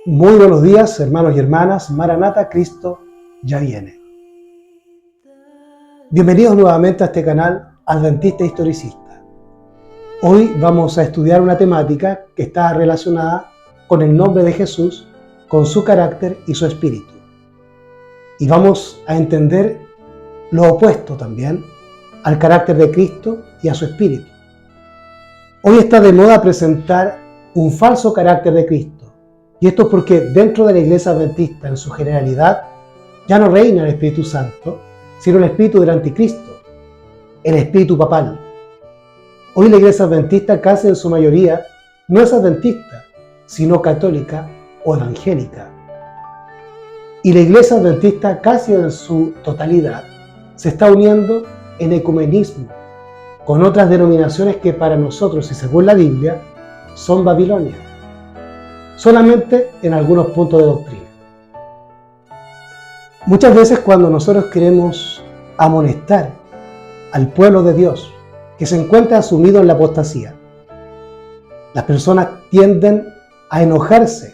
Muy buenos días, hermanos y hermanas. Maranata, Cristo ya viene. Bienvenidos nuevamente a este canal Adventista Historicista. Hoy vamos a estudiar una temática que está relacionada con el nombre de Jesús, con su carácter y su espíritu. Y vamos a entender lo opuesto también al carácter de Cristo y a su espíritu. Hoy está de moda presentar un falso carácter de Cristo. Y esto es porque dentro de la Iglesia Adventista, en su generalidad, ya no reina el Espíritu Santo, sino el espíritu del Anticristo, el espíritu papal. Hoy la Iglesia Adventista casi en su mayoría no es adventista, sino católica o evangélica. Y la Iglesia Adventista casi en su totalidad se está uniendo en ecumenismo con otras denominaciones que para nosotros y según la Biblia son Babilonia, solamente en algunos puntos de doctrina. Muchas veces cuando nosotros queremos amonestar al pueblo de Dios que se encuentra sumido en la apostasía, las personas tienden a enojarse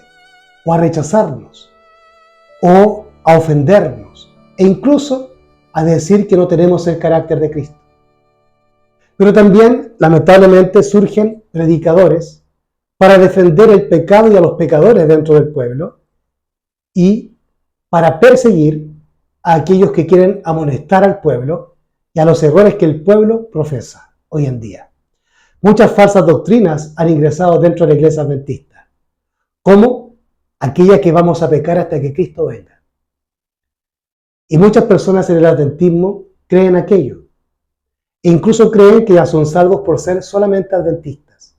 o a rechazarnos o a ofendernos e incluso a decir que no tenemos el carácter de Cristo. Pero también, lamentablemente, surgen predicadores para defender el pecado y a los pecadores dentro del pueblo y para perseguir a aquellos que quieren amonestar al pueblo y a los errores que el pueblo profesa hoy en día. Muchas falsas doctrinas han ingresado dentro de la Iglesia Adventista, como aquella que vamos a pecar hasta que Cristo venga. Y muchas personas en el adventismo creen aquello, e incluso creen que ya son salvos por ser solamente adventistas,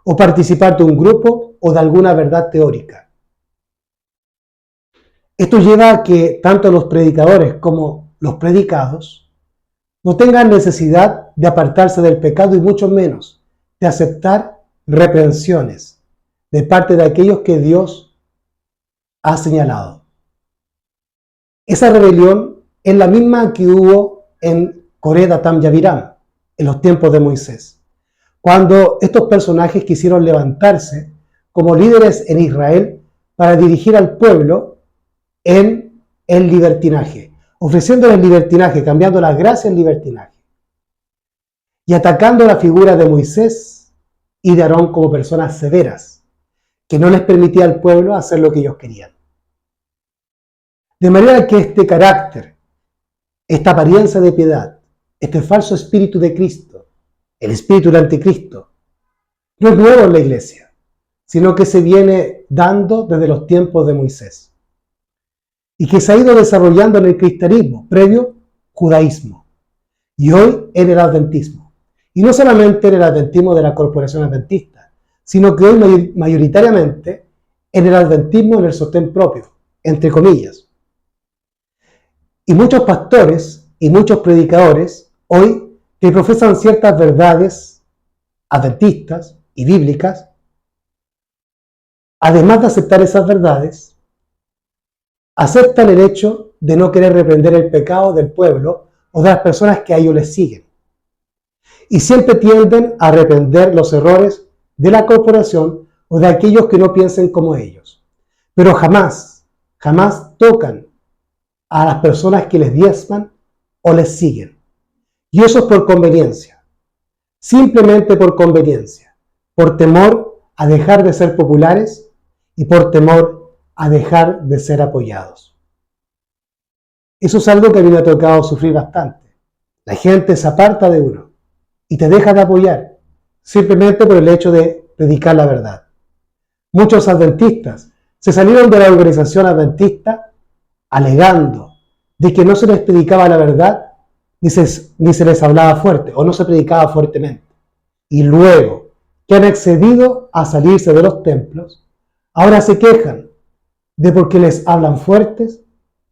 o participar de un grupo o de alguna verdad teórica. Esto lleva a que tanto los predicadores como los predicados no tengan necesidad de apartarse del pecado y mucho menos de aceptar reprensiones de parte de aquellos que Dios ha señalado. Esa rebelión es la misma que hubo en Coré, Datán y Abiram en los tiempos de Moisés, cuando estos personajes quisieron levantarse como líderes en Israel para dirigir al pueblo en el libertinaje, ofreciéndoles libertinaje, cambiando la gracia en libertinaje y atacando la figura de Moisés y de Aarón como personas severas, que no les permitía al pueblo hacer lo que ellos querían. De manera que este carácter, esta apariencia de piedad, este falso espíritu de Cristo, el espíritu del Anticristo, no es nuevo en la iglesia, sino que se viene dando desde los tiempos de Moisés y que se ha ido desarrollando en el cristianismo, previo judaísmo, y hoy en el adventismo. Y no solamente en el adventismo de la corporación adventista, sino que hoy mayoritariamente en el adventismo en el sostén propio, entre comillas. Y muchos pastores y muchos predicadores hoy que profesan ciertas verdades adventistas y bíblicas, además de aceptar esas verdades, aceptan el hecho de no querer reprender el pecado del pueblo o de las personas que a ellos les siguen. Y siempre tienden a reprender los errores de la corporación o de aquellos que no piensen como ellos. Pero jamás tocan a las personas que les diezman o les siguen. Y eso es por conveniencia, simplemente por conveniencia, por temor a dejar de ser populares y por temor a dejar de ser apoyados. Eso es algo que a mí me ha tocado sufrir bastante. La gente se aparta de uno y te deja de apoyar, simplemente por el hecho de predicar la verdad. Muchos adventistas se salieron de la organización adventista alegando de que no se les predicaba la verdad ni se les hablaba fuerte o no se predicaba fuertemente. Y luego que han accedido a salirse de los templos, ahora se quejan de por qué les hablan fuertes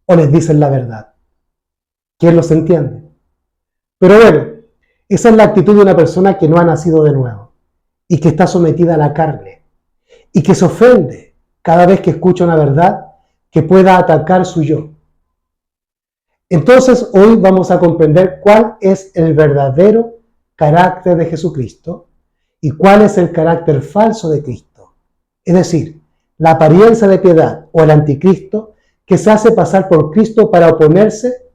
o les dicen la verdad. ¿Quién los entiende? Pero bueno, esa es la actitud de una persona que no ha nacido de nuevo y que está sometida a la carne y que se ofende cada vez que escucha una verdad que pueda atacar su yo. Entonces hoy vamos a comprender cuál es el verdadero carácter de Jesucristo y cuál es el carácter falso de Cristo. Es decir, la apariencia de piedad o el anticristo que se hace pasar por Cristo para oponerse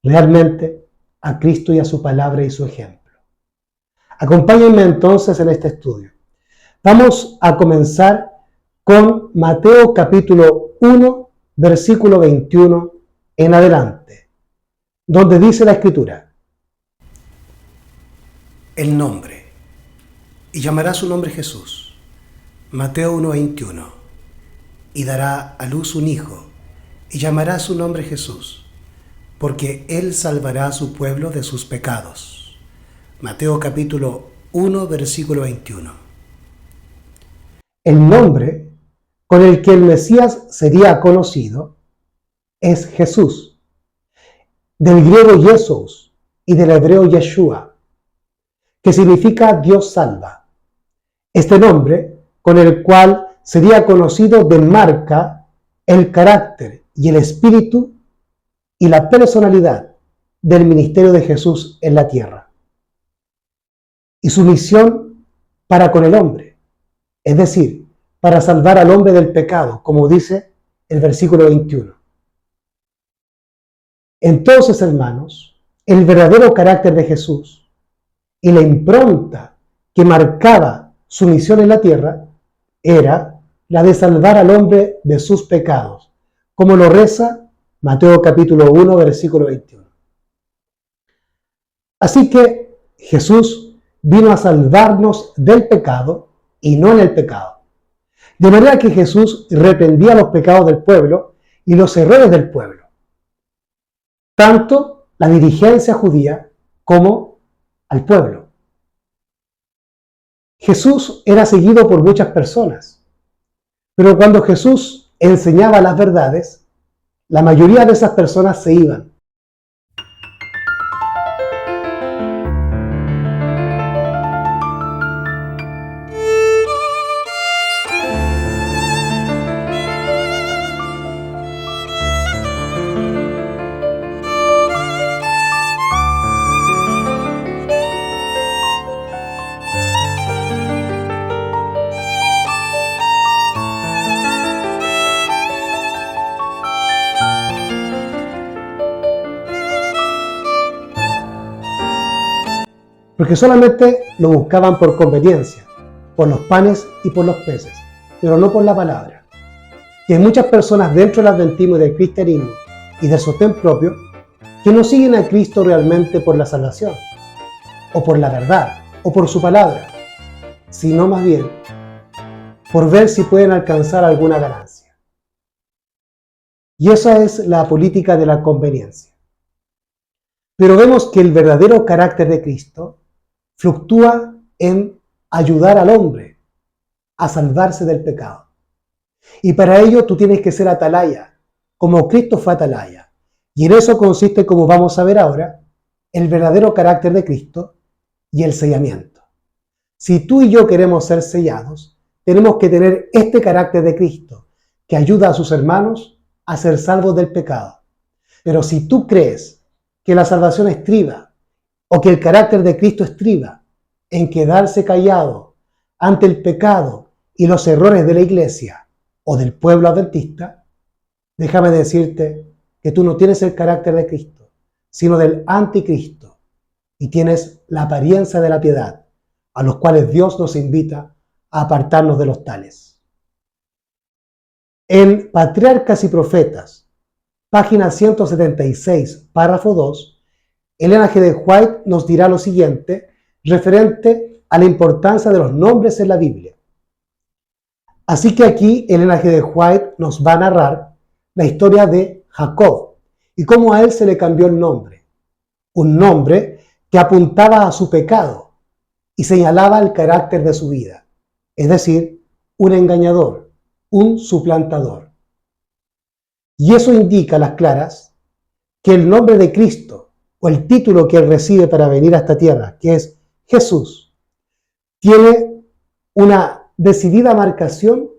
realmente a Cristo y a su palabra y su ejemplo. Acompáñenme entonces en este estudio. Vamos a comenzar con Mateo capítulo 1, versículo 21 en adelante, donde dice la Escritura: el nombre, y llamará su nombre Jesús. Mateo 1:21. Y dará a luz un hijo, y llamará su nombre Jesús, porque él salvará a su pueblo de sus pecados. Mateo capítulo 1, versículo 21. El nombre con el que el Mesías sería conocido es Jesús, del griego Jesús y del hebreo Yeshua, que significa Dios salva. Este nombre, con el cual sería conocido, demarca el carácter y el espíritu y la personalidad del ministerio de Jesús en la tierra y su misión para con el hombre, es decir, para salvar al hombre del pecado, como dice el versículo 21. Entonces, hermanos, el verdadero carácter de Jesús y la impronta que marcaba su misión en la tierra era la de salvar al hombre de sus pecados, como lo reza Mateo capítulo 1, versículo 21. Así que Jesús vino a salvarnos del pecado y no en el pecado. De manera que Jesús reprendía los pecados del pueblo y los errores del pueblo, tanto la dirigencia judía como al pueblo. Jesús era seguido por muchas personas, pero cuando Jesús enseñaba las verdades, la mayoría de esas personas se iban. Porque solamente lo buscaban por conveniencia, por los panes y por los peces, pero no por la palabra. Y hay muchas personas dentro del adventismo y del cristianismo y del sostén propio que no siguen a Cristo realmente por la salvación, o por la verdad, o por su palabra, sino más bien por ver si pueden alcanzar alguna ganancia. Y esa es la política de la conveniencia. Pero vemos que el verdadero carácter de Cristo fluctúa en ayudar al hombre a salvarse del pecado. Y para ello tú tienes que ser atalaya, como Cristo fue atalaya. Y en eso consiste, como vamos a ver ahora, el verdadero carácter de Cristo y el sellamiento. Si tú y yo queremos ser sellados, tenemos que tener este carácter de Cristo, que ayuda a sus hermanos a ser salvos del pecado. Pero si tú crees que la salvación estriba, o que el carácter de Cristo estriba en quedarse callado ante el pecado y los errores de la iglesia o del pueblo adventista, déjame decirte que tú no tienes el carácter de Cristo, sino del anticristo, y tienes la apariencia de la piedad, a los cuales Dios nos invita a apartarnos de los tales. En Patriarcas y Profetas, página 176, párrafo 2, Elena G. de White nos dirá lo siguiente referente a la importancia de los nombres en la Biblia. Así que aquí Elena G. de White nos va a narrar la historia de Jacob y cómo a él se le cambió el nombre. Un nombre que apuntaba a su pecado y señalaba el carácter de su vida, es decir, un engañador, un suplantador. Y eso indica a las claras que el nombre de Cristo, o el título que él recibe para venir a esta tierra, que es Jesús, tiene una decidida marcación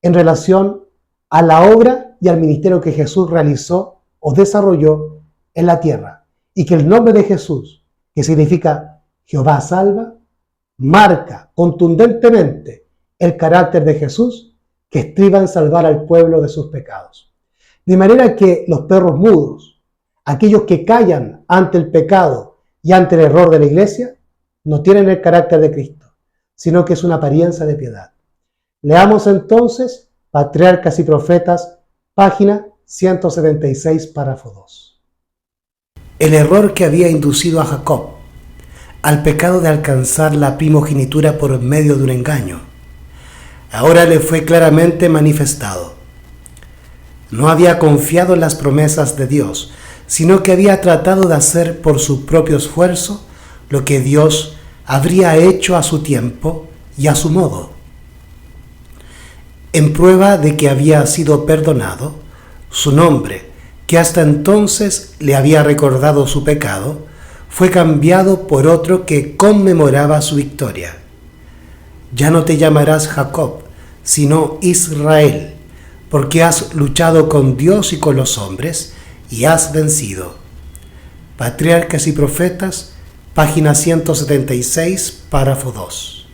en relación a la obra y al ministerio que Jesús realizó o desarrolló en la tierra. Y que el nombre de Jesús, que significa Jehová salva, marca contundentemente el carácter de Jesús, que estriba en salvar al pueblo de sus pecados. De manera que los perros mudos, aquellos que callan ante el pecado y ante el error de la iglesia, no tienen el carácter de Cristo, sino que es una apariencia de piedad. Leamos entonces Patriarcas y Profetas, página 176, párrafo 2. El error que había inducido a Jacob al pecado de alcanzar la primogenitura por medio de un engaño, ahora le fue claramente manifestado. No había confiado en las promesas de Dios, sino que había tratado de hacer por su propio esfuerzo lo que Dios habría hecho a su tiempo y a su modo. En prueba de que había sido perdonado, su nombre, que hasta entonces le había recordado su pecado, fue cambiado por otro que conmemoraba su victoria. Ya no te llamarás Jacob, sino Israel, porque has luchado con Dios y con los hombres, y has vencido. Patriarcas y Profetas, página 176, párrafo 2.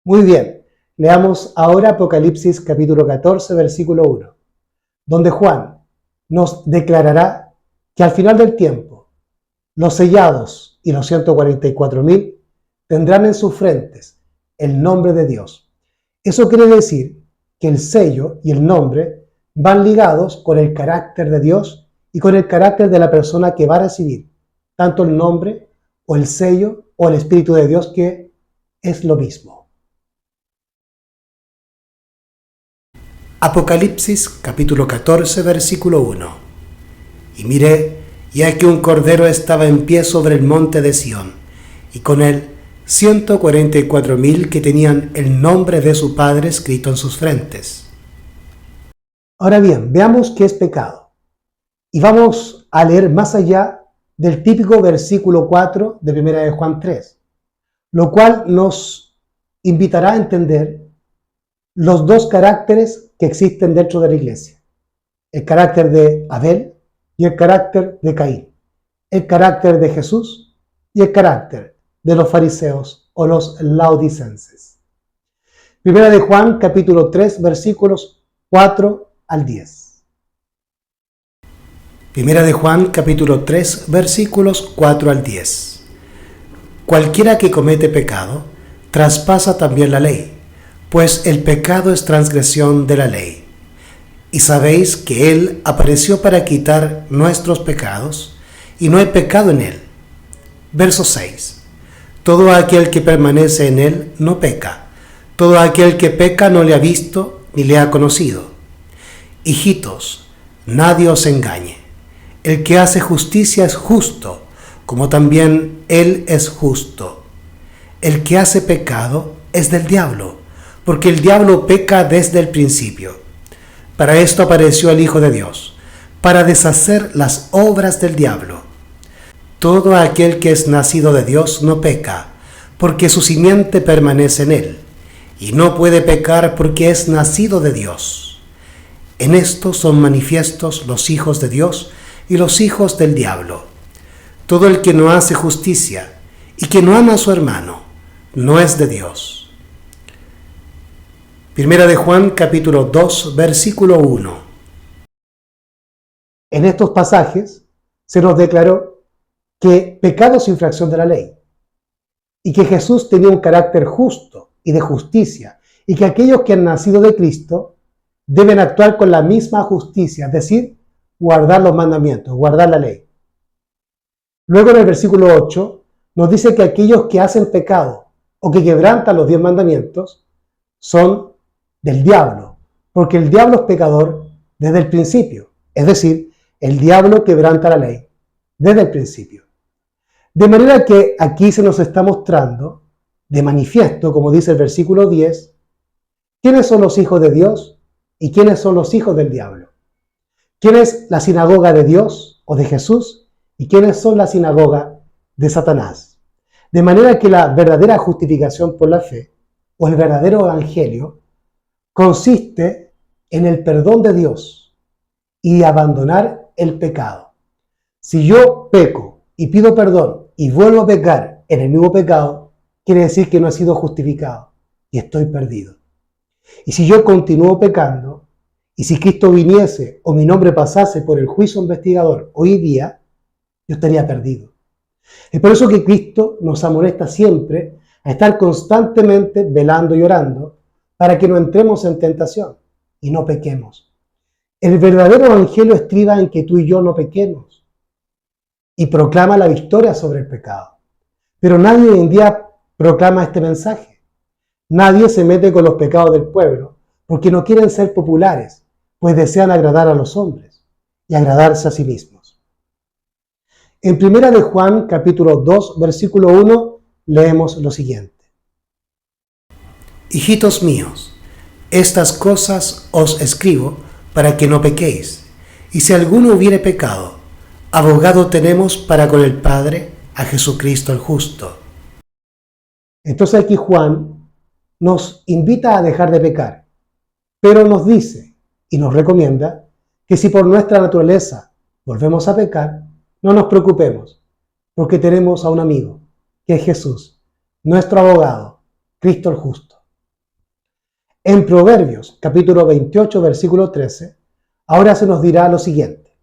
Muy bien, leamos ahora Apocalipsis capítulo 14, versículo 1, donde Juan nos declarará que al final del tiempo, los sellados y los 144.000 tendrán en sus frentes el nombre de Dios. Eso quiere decir que el sello y el nombre van ligados con el carácter de Dios y con el carácter de la persona que va a recibir tanto el nombre o el sello o el Espíritu de Dios, que es lo mismo. Apocalipsis capítulo 14, versículo 1. Y miré, y aquí un cordero estaba en pie sobre el monte de Sión, y con él 144.000 que tenían el nombre de su Padre escrito en sus frentes. Ahora bien, veamos qué es pecado. Y vamos a leer más allá del típico versículo 4 de 1 de Juan 3, lo cual nos invitará a entender los dos caracteres que existen dentro de la iglesia. El carácter de Abel y el carácter de Caín. El carácter de Jesús y el carácter de los fariseos o los laodicenses. Primera de Juan, capítulo 3, versículos 4 al 10. Primera de Juan, capítulo 3, versículos 4 al 10. Cualquiera que comete pecado, traspasa también la ley, pues el pecado es transgresión de la ley. Y sabéis que Él apareció para quitar nuestros pecados, y no hay pecado en Él. Verso 6. Todo aquel que permanece en Él no peca. Todo aquel que peca no le ha visto ni le ha conocido. Hijitos, nadie os engañe. El que hace justicia es justo, como también Él es justo. El que hace pecado es del diablo, porque el diablo peca desde el principio. Para esto apareció el Hijo de Dios, para deshacer las obras del diablo. Todo aquel que es nacido de Dios no peca, porque su simiente permanece en él, y no puede pecar porque es nacido de Dios. En esto son manifiestos los hijos de Dios y los hijos del diablo. Todo el que no hace justicia y que no ama a su hermano, no es de Dios. Primera de Juan, capítulo 2, versículo 1. En estos pasajes se nos declaró que pecado es infracción de la ley y que Jesús tenía un carácter justo y de justicia y que aquellos que han nacido de Cristo deben actuar con la misma justicia, es decir, guardar los mandamientos, guardar la ley. Luego en el versículo 8 nos dice que aquellos que hacen pecado o que quebrantan los 10 mandamientos son del diablo, porque el diablo es pecador desde el principio, es decir, el diablo quebranta la ley desde el principio. De manera que aquí se nos está mostrando de manifiesto, como dice el versículo 10, quiénes son los hijos de Dios y quiénes son los hijos del diablo. ¿Quién es la sinagoga de Dios o de Jesús y quiénes son la sinagoga de Satanás? De manera que la verdadera justificación por la fe o el verdadero evangelio consiste en el perdón de Dios y abandonar el pecado. Si yo peco y pido perdón y vuelvo a pecar en el mismo pecado, quiere decir que no he sido justificado, y estoy perdido. Y si yo continúo pecando, y si Cristo viniese o mi nombre pasase por el juicio investigador hoy día, yo estaría perdido. Es por eso que Cristo nos amonesta siempre a estar constantemente velando y orando para que no entremos en tentación y no pequemos. El verdadero evangelio estriba en que tú y yo no pequemos y proclama la victoria sobre el pecado. Pero nadie hoy en día proclama este mensaje. Nadie se mete con los pecados del pueblo porque no quieren ser populares, pues desean agradar a los hombres y agradarse a sí mismos. En 1 de Juan, capítulo 2, versículo 1, leemos lo siguiente. Hijitos míos, estas cosas os escribo para que no pequéis. Y si alguno hubiere pecado, abogado tenemos para con el Padre, a Jesucristo el justo. Entonces aquí Juan nos invita a dejar de pecar, pero nos dice y nos recomienda que si por nuestra naturaleza volvemos a pecar, no nos preocupemos, porque tenemos a un amigo, que es Jesús, nuestro abogado, Cristo el justo. En Proverbios, capítulo 28, versículo 13, ahora se nos dirá lo siguiente.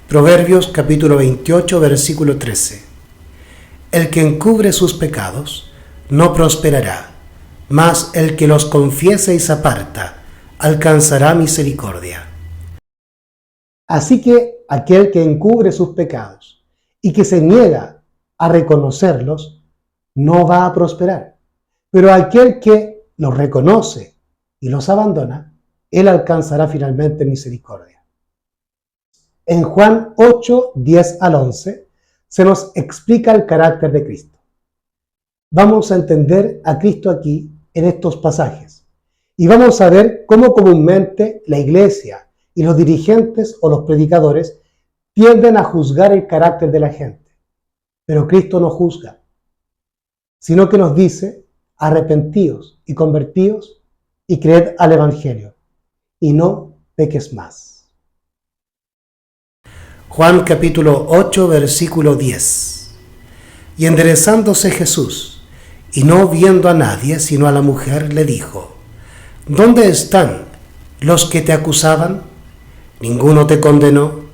Proverbios, capítulo 28, versículo 13. El que encubre sus pecados no prosperará, mas el que los confiese y se aparta alcanzará misericordia. Así que aquel que encubre sus pecados y que se niega a reconocerlos, no va a prosperar. Pero aquel que los reconoce y los abandona, él alcanzará finalmente misericordia. En Juan 8, 10 al 11, se nos explica el carácter de Cristo. Vamos a entender a Cristo aquí en estos pasajes y vamos a ver cómo comúnmente la iglesia y los dirigentes o los predicadores tienden a juzgar el carácter de la gente. Pero Cristo no juzga, sino que nos dice: arrepentíos y convertíos y creed al Evangelio, y no peques más. Juan capítulo 8, versículo 10. Y enderezándose Jesús, y no viendo a nadie sino a la mujer, le dijo: ¿Dónde están los que te acusaban? ¿Ninguno te condenó?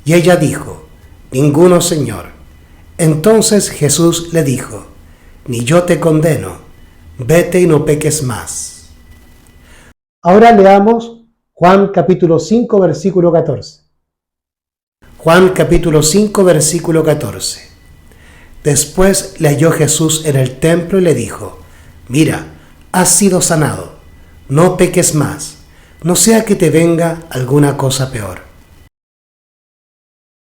Y ella dijo: Ninguno, Señor. Entonces Jesús le dijo: Ni yo te condeno, vete y no peques más. Ahora leamos Juan capítulo 5, versículo 14. Juan capítulo 5, versículo 14. Después le halló Jesús en el templo y le dijo: Mira, has sido sanado, no peques más, no sea que te venga alguna cosa peor.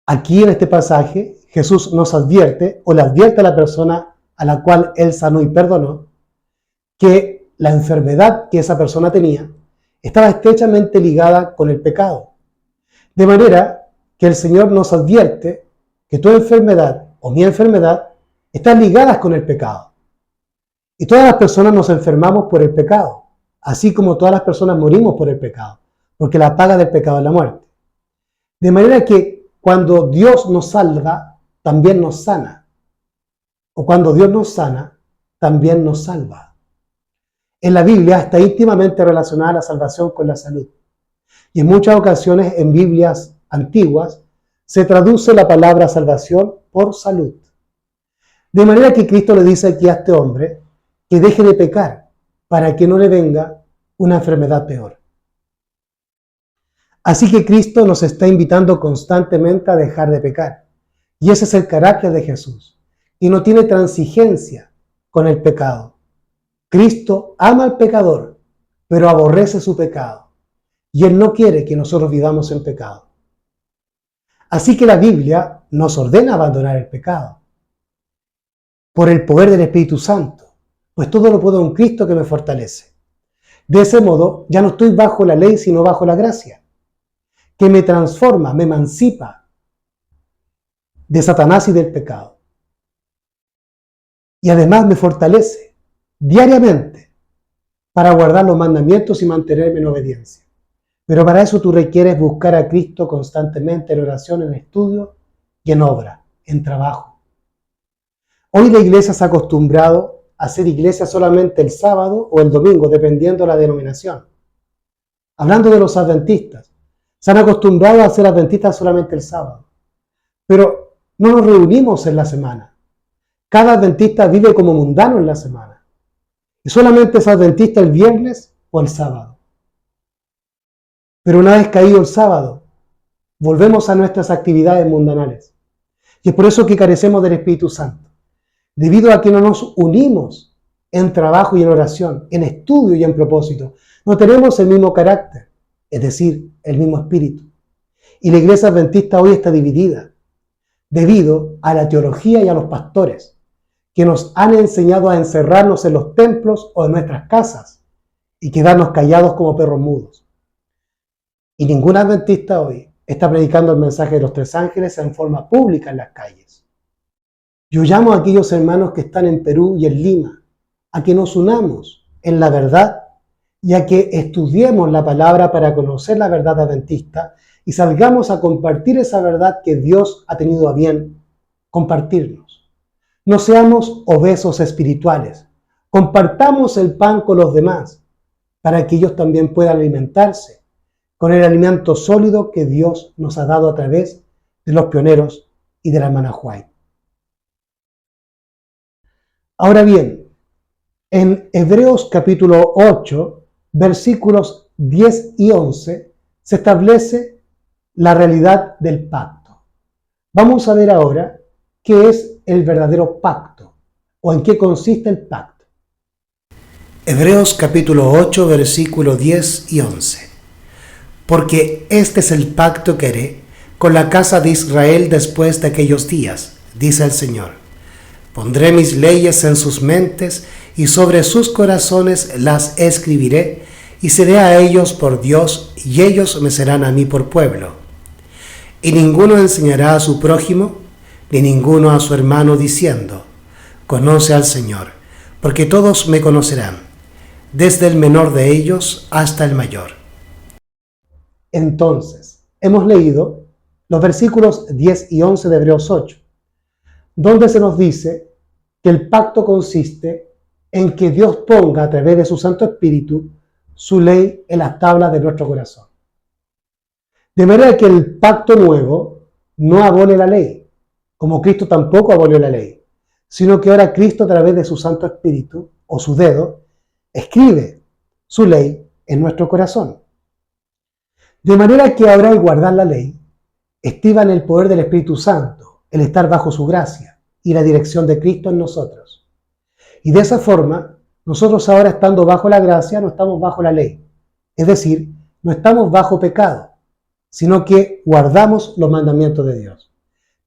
Aquí en este pasaje Jesús nos advierte o le advierte a la persona a la cual él sanó y perdonó que la enfermedad que esa persona tenía estaba estrechamente ligada con el pecado. De manera que el Señor nos advierte que tu enfermedad o mi enfermedad están ligadas con el pecado. Y todas las personas nos enfermamos por el pecado, así como todas las personas morimos por el pecado, porque la paga del pecado es la muerte. De manera que cuando Dios nos salva, también nos sana. O cuando Dios nos sana, también nos salva. En la Biblia está íntimamente relacionada la salvación con la salud. Y en muchas ocasiones en Biblias antiguas se traduce la palabra salvación por salud. De manera que Cristo le dice aquí a este hombre que deje de pecar para que no le venga una enfermedad peor. Así que Cristo nos está invitando constantemente a dejar de pecar. Y ese es el carácter de Jesús. Y no tiene transigencia con el pecado. Cristo ama al pecador, pero aborrece su pecado. Y Él no quiere que nosotros vivamos en pecado. Así que la Biblia nos ordena abandonar el pecado por el poder del Espíritu Santo, pues todo lo puedo en Cristo que me fortalece. De ese modo, ya no estoy bajo la ley, sino bajo la gracia, que me transforma, me emancipa de Satanás y del pecado. Y además me fortalece diariamente para guardar los mandamientos y mantenerme en obediencia. Pero para eso tú requieres buscar a Cristo constantemente en oración, en estudio y en obra, en trabajo. Hoy la iglesia se ha acostumbrado hacer iglesia solamente el sábado o el domingo, dependiendo de la denominación. Hablando de los adventistas, se han acostumbrado a ser adventistas solamente el sábado, pero no nos reunimos en la semana. Cada adventista vive como mundano en la semana y solamente es adventista el viernes o el sábado. Pero una vez caído el sábado, volvemos a nuestras actividades mundanales. Y es por eso que carecemos del Espíritu Santo. Debido a que no nos unimos en trabajo y en oración, en estudio y en propósito, no tenemos el mismo carácter, es decir, el mismo espíritu. Y la iglesia adventista hoy está dividida debido a la teología y a los pastores que nos han enseñado a encerrarnos en los templos o en nuestras casas y quedarnos callados como perros mudos. Y ningún adventista hoy está predicando el mensaje de los tres ángeles en forma pública en las calles. Yo llamo a aquellos hermanos que están en Perú y en Lima a que nos unamos en la verdad y a que estudiemos la palabra para conocer la verdad adventista y salgamos a compartir esa verdad que Dios ha tenido a bien compartirnos. No seamos obesos espirituales. Compartamos el pan con los demás para que ellos también puedan alimentarse con el alimento sólido que Dios nos ha dado a través de los pioneros y de la hermana White. Ahora bien, en Hebreos capítulo 8, versículos 10 y 11, se establece la realidad del pacto. Vamos a ver ahora qué es el verdadero pacto o en qué consiste el pacto. Hebreos capítulo 8, versículos 10 y 11. Porque este es el pacto que haré con la casa de Israel después de aquellos días, dice el Señor. Pondré mis leyes en sus mentes y sobre sus corazones las escribiré y seré a ellos por Dios y ellos me serán a mí por pueblo. Y ninguno enseñará a su prójimo ni ninguno a su hermano diciendo, conoce al Señor, porque todos me conocerán, desde el menor de ellos hasta el mayor. Entonces, hemos leído los versículos 10 y 11 de Hebreos 8, donde se nos dice que el pacto consiste en que Dios ponga a través de su Santo Espíritu su ley en las tablas de nuestro corazón. De manera que el pacto nuevo no abole la ley, como Cristo tampoco abolió la ley, sino que ahora Cristo a través de su Santo Espíritu, o su dedo, escribe su ley en nuestro corazón. De manera que ahora al guardar la ley, estriba en el poder del Espíritu Santo, el estar bajo su gracia y la dirección de Cristo en nosotros. Y de esa forma, nosotros ahora estando bajo la gracia, no estamos bajo la ley. Es decir, no estamos bajo pecado, sino que guardamos los mandamientos de Dios.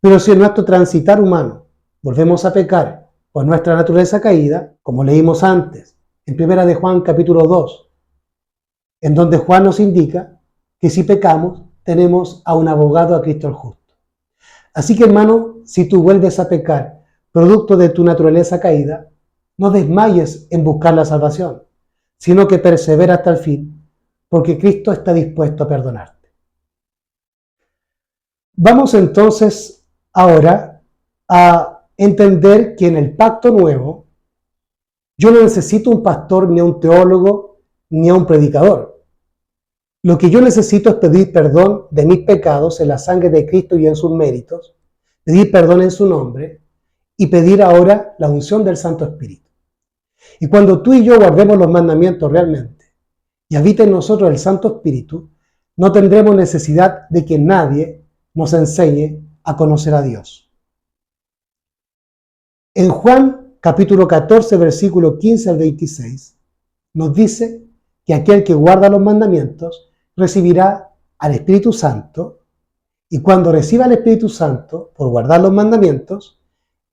Pero si en nuestro transitar humano volvemos a pecar por nuestra naturaleza caída, como leímos antes, en 1 de Juan capítulo 2, en donde Juan nos indica que si pecamos, tenemos a un abogado, a Cristo el justo. Así que, hermano, si tú vuelves a pecar, producto de tu naturaleza caída, no desmayes en buscar la salvación, sino que persevera hasta el fin, porque Cristo está dispuesto a perdonarte. Vamos entonces ahora a entender que en el pacto nuevo, yo no necesito un pastor, ni a un teólogo, ni a un predicador. Lo que yo necesito es pedir perdón de mis pecados en la sangre de Cristo y en sus méritos, pedir perdón en su nombre y pedir ahora la unción del Santo Espíritu. Y cuando tú y yo guardemos los mandamientos realmente y habite en nosotros el Santo Espíritu, no tendremos necesidad de que nadie nos enseñe a conocer a Dios. En Juan capítulo 14, versículo 15 al 26, nos dice que aquel que guarda los mandamientos recibirá al Espíritu Santo, y cuando reciba al Espíritu Santo por guardar los mandamientos,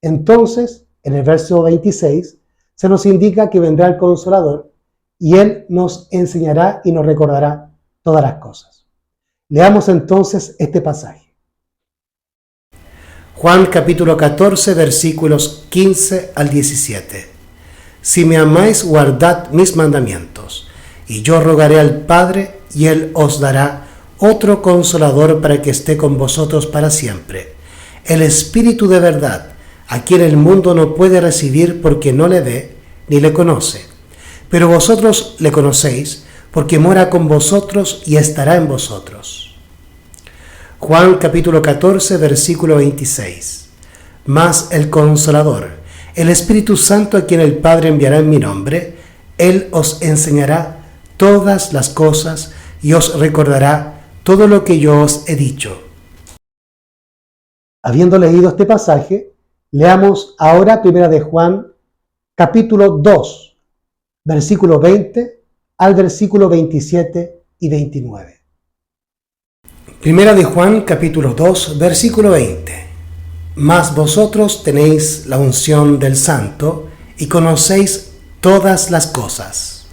entonces en el verso 26 se nos indica que vendrá el Consolador y Él nos enseñará y nos recordará todas las cosas. Leamos entonces este pasaje. Juan capítulo 14 versículos 15 al 17. Si me amáis, guardad mis mandamientos, y yo rogaré al Padre, y Él os dará otro Consolador para que esté con vosotros para siempre, el Espíritu de verdad, a quien el mundo no puede recibir porque no le ve ni le conoce. Pero vosotros le conocéis, porque mora con vosotros y estará en vosotros. Juan capítulo 14, versículo 26. Mas el Consolador, el Espíritu Santo, a quien el Padre enviará en mi nombre, Él os enseñará todas las cosas y os recordará todo lo que yo os he dicho. Habiendo leído este pasaje, leamos ahora 1 de Juan, capítulo 2, versículo 20 al versículo 27 y 29. 1 de Juan, capítulo 2, versículo 20. Mas vosotros tenéis la unción del Santo y conocéis todas las cosas.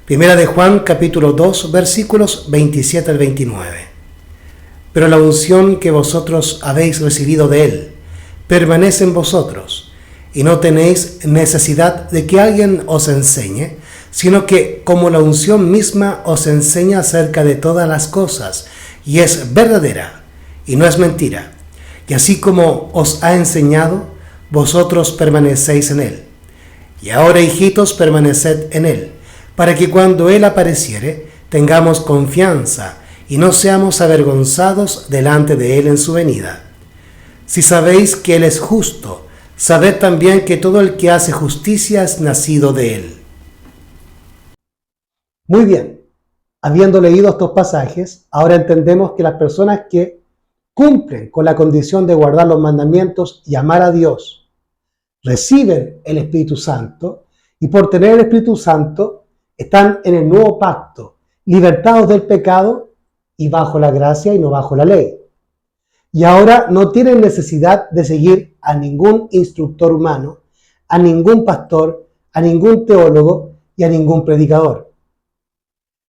1 de Juan, capítulo 2, versículos 27 al 29. Pero la unción que vosotros habéis recibido de Él permanece en vosotros, y no tenéis necesidad de que alguien os enseñe, sino que como la unción misma os enseña acerca de todas las cosas, y es verdadera, y no es mentira. Y así como os ha enseñado, vosotros permanecéis en Él. Y ahora, hijitos, permaneced en Él, para que cuando Él apareciere, tengamos confianza, y no seamos avergonzados delante de Él en su venida. Si sabéis que Él es justo, sabed también que todo el que hace justicia es nacido de Él. Muy bien, habiendo leído estos pasajes, ahora entendemos que las personas que cumplen con la condición de guardar los mandamientos y amar a Dios, reciben el Espíritu Santo, y por tener el Espíritu Santo están en el nuevo pacto, libertados del pecado y bajo la gracia y no bajo la ley. Y ahora no tienen necesidad de seguir a ningún instructor humano, a ningún pastor, a ningún teólogo y a ningún predicador.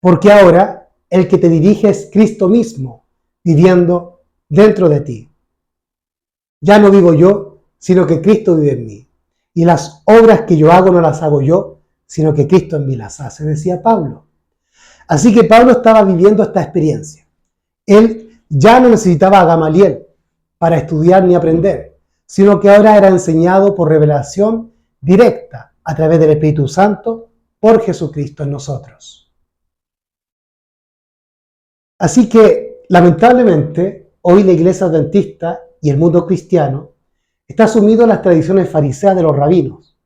Porque ahora el que te dirige es Cristo mismo, viviendo dentro de ti. Ya no vivo yo, sino que Cristo vive en mí. Y las obras que yo hago no las hago yo, sino que Cristo en mí las hace, decía Pablo. Así que Pablo estaba viviendo esta experiencia. Él ya no necesitaba a Gamaliel para estudiar ni aprender, sino que ahora era enseñado por revelación directa a través del Espíritu Santo por Jesucristo en nosotros. Así que, lamentablemente, hoy la Iglesia Adventista y el mundo cristiano está sumido en las tradiciones fariseas de los rabinos.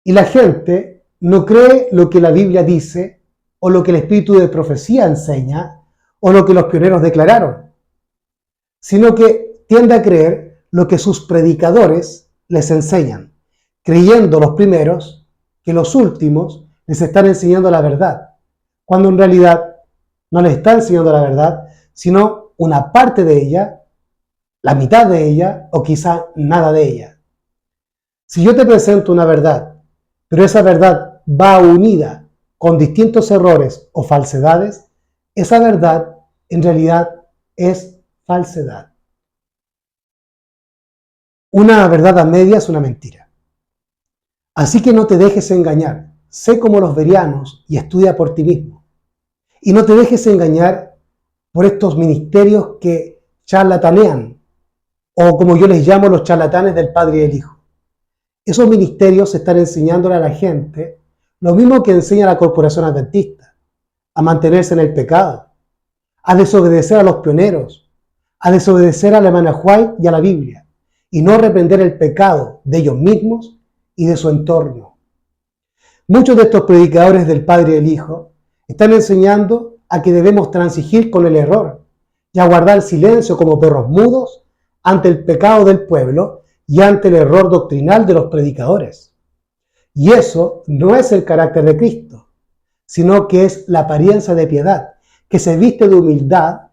Y la gente no cree lo que la Biblia dice o lo que el espíritu de profecía enseña, o lo que los pioneros declararon, sino que tiende a creer lo que sus predicadores les enseñan, creyendo los primeros que los últimos les están enseñando la verdad, cuando en realidad no les están enseñando la verdad, sino una parte de ella, la mitad de ella, o quizá nada de ella. Si yo te presento una verdad, pero esa verdad va unida con distintos errores o falsedades, esa verdad en realidad es falsedad. Una verdad a media es una mentira. Así que no te dejes engañar. Sé como los bereanos y estudia por ti mismo. Y no te dejes engañar por estos ministerios que charlatanean, o como yo les llamo, los charlatanes del Padre y del Hijo. Esos ministerios están enseñándole a la gente lo mismo que enseña la Corporación Adventista: a mantenerse en el pecado, a desobedecer a los pioneros, a desobedecer a la hermana White y a la Biblia, y no reprender el pecado de ellos mismos y de su entorno. Muchos de estos predicadores del Padre y del Hijo están enseñando a que debemos transigir con el error y a guardar silencio como perros mudos ante el pecado del pueblo y ante el error doctrinal de los predicadores. Y eso no es el carácter de Cristo, sino que es la apariencia de piedad, que se viste de humildad,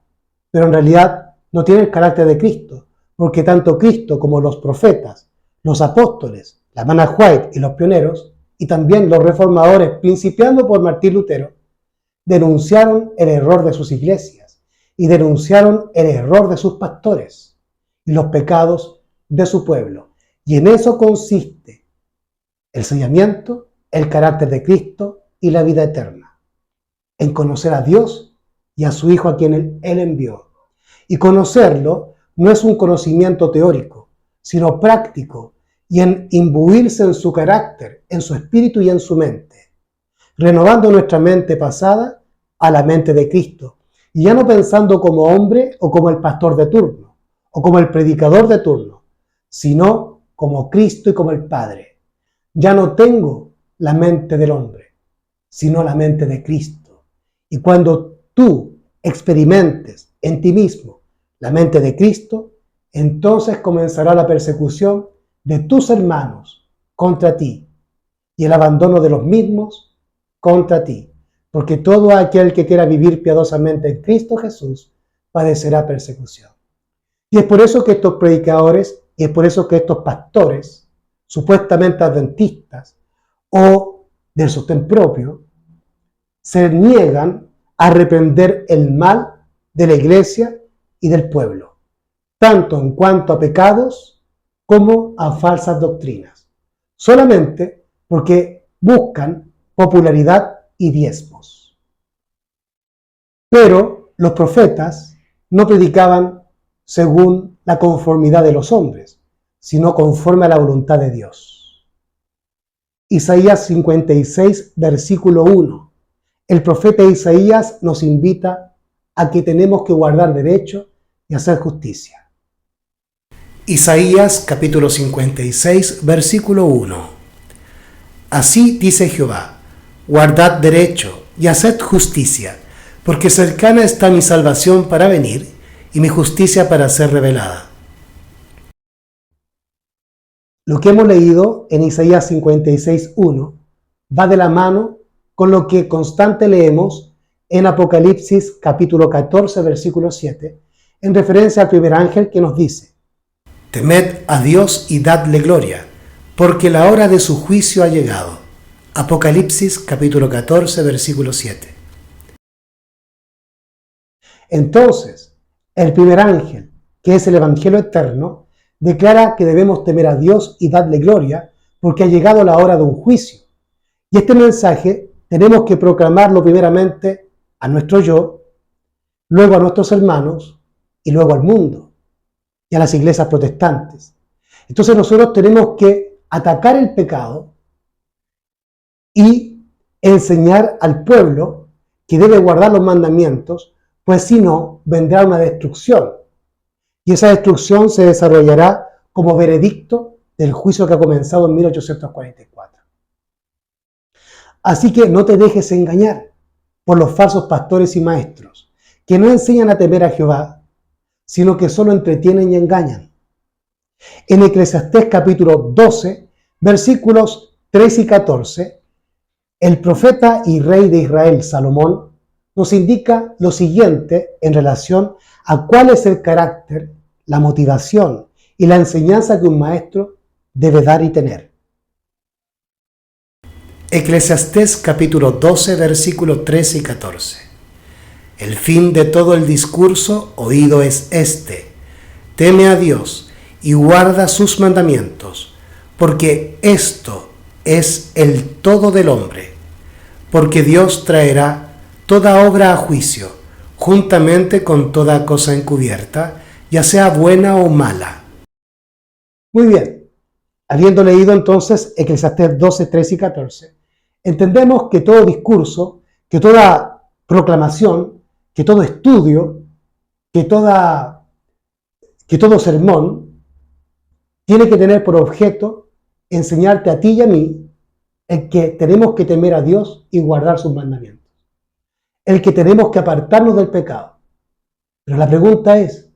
pero en realidad no tiene el carácter de Cristo, porque tanto Cristo como los profetas, los apóstoles, la hermana White y los pioneros, y también los reformadores, principiando por Martín Lutero, denunciaron el error de sus iglesias y denunciaron el error de sus pastores y los pecados de su pueblo. Y en eso consiste el sellamiento, el carácter de Cristo y la vida eterna, en conocer a Dios y a su Hijo a quien Él envió. Y conocerlo no es un conocimiento teórico, sino práctico, y en imbuirse en su carácter, en su espíritu y en su mente, renovando nuestra mente pasada a la mente de Cristo, y ya no pensando como hombre o como el pastor de turno, o como el predicador de turno, sino como Cristo y como el Padre. Ya no tengo la mente del hombre, sino la mente de Cristo. Y cuando tú experimentes en ti mismo la mente de Cristo, entonces comenzará la persecución de tus hermanos contra ti y el abandono de los mismos contra ti, porque todo aquel que quiera vivir piadosamente en Cristo Jesús padecerá persecución. Y es por eso que estos predicadores, y es por eso que estos pastores, supuestamente adventistas o del sostén propio, se niegan a reprender el mal de la iglesia y del pueblo, tanto en cuanto a pecados como a falsas doctrinas, solamente porque buscan popularidad y diezmos. Pero los profetas no predicaban según la conformidad de los hombres, sino conforme a la voluntad de Dios. Isaías 56, versículo 1. El profeta Isaías nos invita a que tenemos que guardar derecho y hacer justicia. Isaías capítulo 56, versículo 1. Así dice Jehová: guardad derecho y haced justicia, porque cercana está mi salvación para venir y mi justicia para ser revelada. Lo que hemos leído en Isaías 56, 1 va de la mano con lo que constante leemos en Apocalipsis capítulo 14, versículo 7, en referencia al primer ángel que nos dice: temed a Dios y dadle gloria, porque la hora de su juicio ha llegado. Apocalipsis capítulo 14, versículo 7. Entonces, el primer ángel, que es el Evangelio eterno, declara que debemos temer a Dios y darle gloria, porque ha llegado la hora de un juicio. Y este mensaje tenemos que proclamarlo primeramente a nuestro yo, luego a nuestros hermanos y luego al mundo y a las iglesias protestantes. Entonces nosotros tenemos que atacar el pecado y enseñar al pueblo que debe guardar los mandamientos, pues si no, vendrá una destrucción. Y esa destrucción se desarrollará como veredicto del juicio que ha comenzado en 1844. Así que no te dejes engañar por los falsos pastores y maestros, que no enseñan a temer a Jehová, sino que solo entretienen y engañan. En Eclesiastés capítulo 12, versículos 3 y 14, el profeta y rey de Israel, Salomón, nos indica lo siguiente en relación a cuál es el carácter, la motivación y la enseñanza que un maestro debe dar y tener. Eclesiastés capítulo 12, versículos 13 y 14. El fin de todo el discurso oído es este: teme a Dios y guarda sus mandamientos, porque esto es el todo del hombre, porque Dios traerá toda obra a juicio, juntamente con toda cosa encubierta, ya sea buena o mala. Muy bien, habiendo leído entonces Eclesiastés 12, 13 y 14, entendemos que todo discurso, que toda proclamación, que todo estudio, que todo sermón tiene que tener por objeto enseñarte a ti y a mí el que tenemos que temer a Dios y guardar sus mandamientos, el que tenemos que apartarnos del pecado. Pero la pregunta es,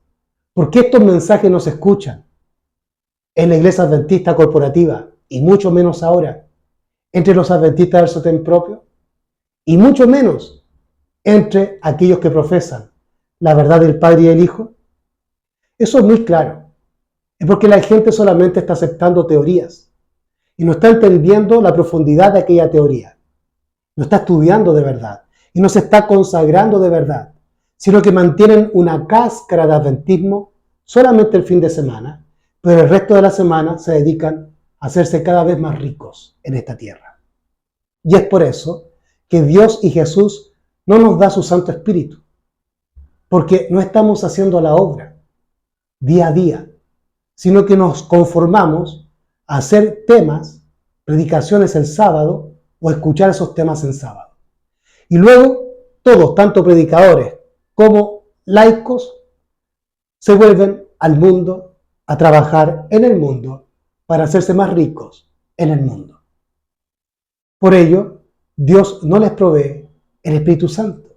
¿por qué estos mensajes no se escuchan en la iglesia adventista corporativa y mucho menos ahora entre los adventistas del sostén propio y mucho menos entre aquellos que profesan la verdad del Padre y del Hijo? Eso es muy claro. Es porque la gente solamente está aceptando teorías y no está entendiendo la profundidad de aquella teoría. No está estudiando de verdad y no se está consagrando de verdad, sino que mantienen una cáscara de adventismo solamente el fin de semana, pero el resto de la semana se dedican a hacerse cada vez más ricos en esta tierra. Y es por eso que Dios y Jesús no nos da su Santo Espíritu, porque no estamos haciendo la obra día a día, sino que nos conformamos a hacer temas, predicaciones el sábado o escuchar esos temas en sábado. Y luego todos, tanto predicadores como laicos, se vuelven al mundo a trabajar en el mundo para hacerse más ricos en el mundo. Por ello, Dios no les provee el Espíritu Santo,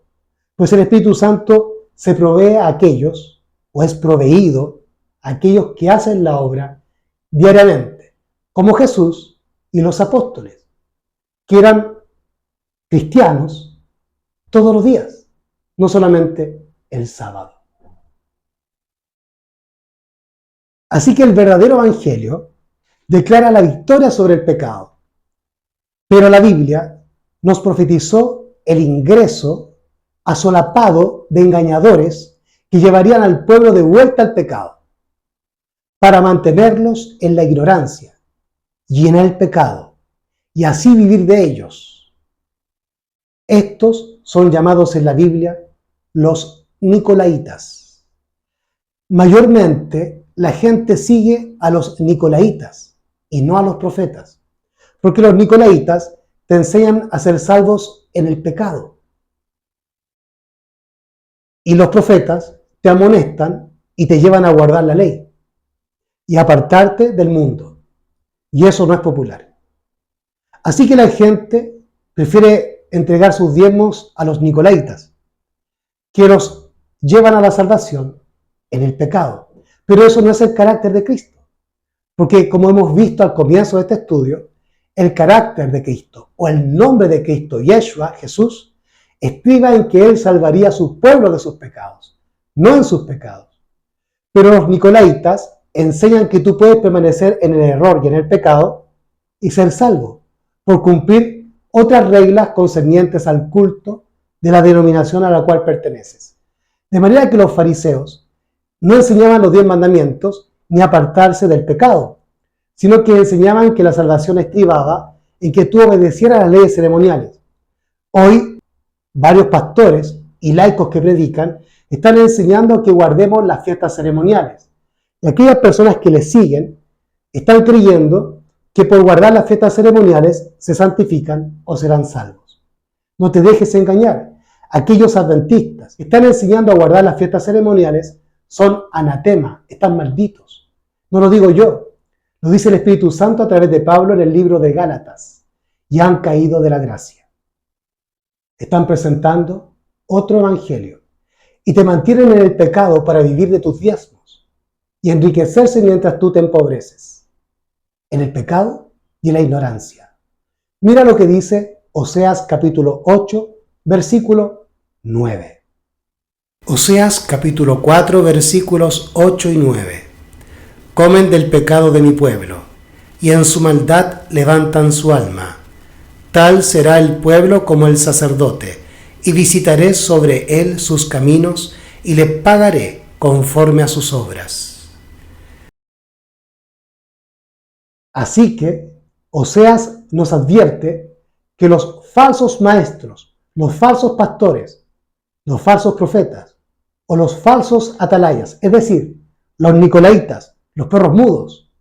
pues el Espíritu Santo se provee a aquellos, o es proveído a aquellos que hacen la obra diariamente, como Jesús y los apóstoles, que eran cristianos todos los días, no solamente el sábado. Así que el verdadero evangelio declara la victoria sobre el pecado, pero la Biblia nos profetizó el ingreso asolapado de engañadores que llevarían al pueblo de vuelta al pecado, para mantenerlos en la ignorancia y en el pecado, y así vivir de ellos. Estos son llamados en la Biblia los Nicolaitas. Mayormente la gente sigue a los Nicolaitas y no a los profetas, porque los Nicolaitas te enseñan a ser salvos en el pecado. Y los profetas te amonestan y te llevan a guardar la ley y apartarte del mundo. Y eso no es popular. Así que la gente prefiere entregar sus diezmos a los Nicolaitas, que los llevan a la salvación en el pecado. Pero eso no es el carácter de Cristo. Porque como hemos visto al comienzo de este estudio, el carácter de Cristo o el nombre de Cristo, Yeshua, Jesús, estriba en que Él salvaría a su pueblo de sus pecados, no en sus pecados. Pero los Nicolaitas enseñan que tú puedes permanecer en el error y en el pecado y ser salvo por cumplir otras reglas concernientes al culto de la denominación a la cual perteneces. De manera que los fariseos no enseñaban los 10 mandamientos ni apartarse del pecado, sino que enseñaban que la salvación estribaba en que tú obedecieras las leyes ceremoniales. Hoy, varios pastores y laicos que predican están enseñando que guardemos las fiestas ceremoniales. Y aquellas personas que les siguen están creyendo que por guardar las fiestas ceremoniales se santifican o serán salvos. No te dejes engañar. Aquellos adventistas que están enseñando a guardar las fiestas ceremoniales son anatema, están malditos. No lo digo yo, lo dice el Espíritu Santo a través de Pablo en el libro de Gálatas, y han caído de la gracia. Están presentando otro evangelio y te mantienen en el pecado para vivir de tus diezmos y enriquecerse mientras tú te empobreces, en el pecado y en la ignorancia. Mira lo que dice Oseas capítulo 8, versículo 9. Oseas capítulo 4 versículos 8 y 9. Comen del pecado de mi pueblo, y en su maldad levantan su alma. Tal será el pueblo como el sacerdote, y visitaré sobre él sus caminos, y le pagaré conforme a sus obras. Así que Oseas nos advierte que los falsos maestros, los falsos pastores, los falsos profetas o los falsos atalayas, es decir, los nicolaitas, los perros mudos,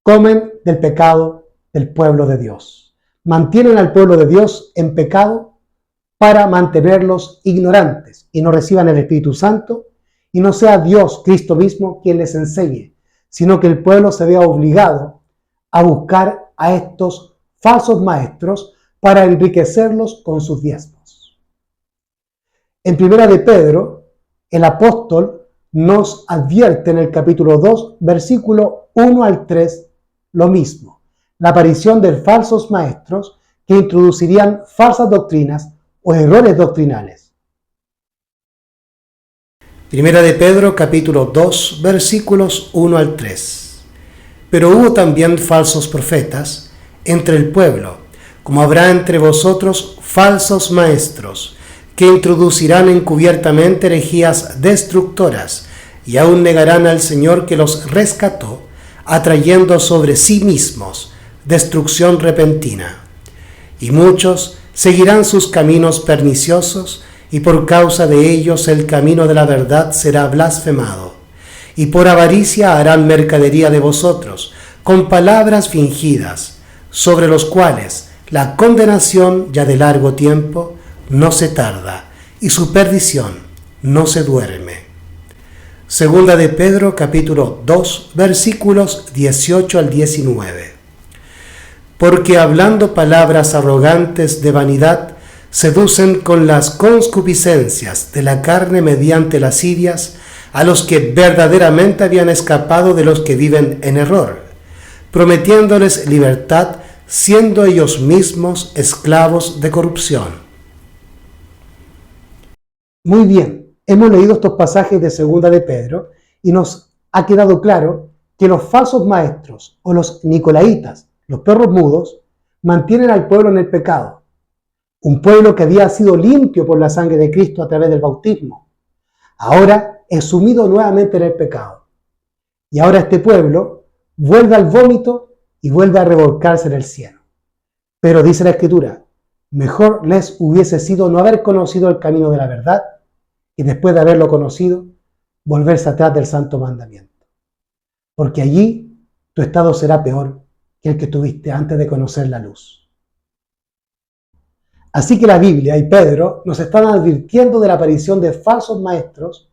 comen del pecado del pueblo de Dios. Mantienen al pueblo de Dios en pecado para mantenerlos ignorantes y no reciban el Espíritu Santo y no sea Dios, Cristo mismo, quien les enseñe, sino que el pueblo se vea obligado a buscar a estos falsos maestros para enriquecerlos con sus diezmos. En Primera de Pedro, el apóstol nos advierte en el capítulo 2, versículo 1 al 3, lo mismo, la aparición de falsos maestros que introducirían falsas doctrinas o errores doctrinales. Primera de Pedro, capítulo 2, versículos 1 al 3. Pero hubo también falsos profetas entre el pueblo, como habrá entre vosotros falsos maestros, que introducirán encubiertamente herejías destructoras, y aún negarán al Señor que los rescató, atrayendo sobre sí mismos destrucción repentina. Y muchos seguirán sus caminos perniciosos, y por causa de ellos el camino de la verdad será blasfemado. Y por avaricia harán mercadería de vosotros, con palabras fingidas, sobre los cuales la condenación ya de largo tiempo no se tarda, y su perdición no se duerme. Segunda de Pedro, capítulo 2, versículos 18 al 19. Porque hablando palabras arrogantes de vanidad, seducen con las concupiscencias de la carne mediante lascivias a los que verdaderamente habían escapado de los que viven en error, prometiéndoles libertad, siendo ellos mismos esclavos de corrupción. Muy bien, hemos leído estos pasajes de Segunda de Pedro y nos ha quedado claro que los falsos maestros o los nicolaitas, los perros mudos, mantienen al pueblo en el pecado. Un pueblo que había sido limpio por la sangre de Cristo a través del bautismo. Ahora es sumido nuevamente en el pecado. Y ahora este pueblo vuelve al vómito y vuelve a revolcarse en el cielo. Pero dice la Escritura, mejor les hubiese sido no haber conocido el camino de la verdad y después de haberlo conocido, volverse atrás del santo mandamiento. Porque allí tu estado será peor que el que tuviste antes de conocer la luz. Así que la Biblia y Pedro nos están advirtiendo de la aparición de falsos maestros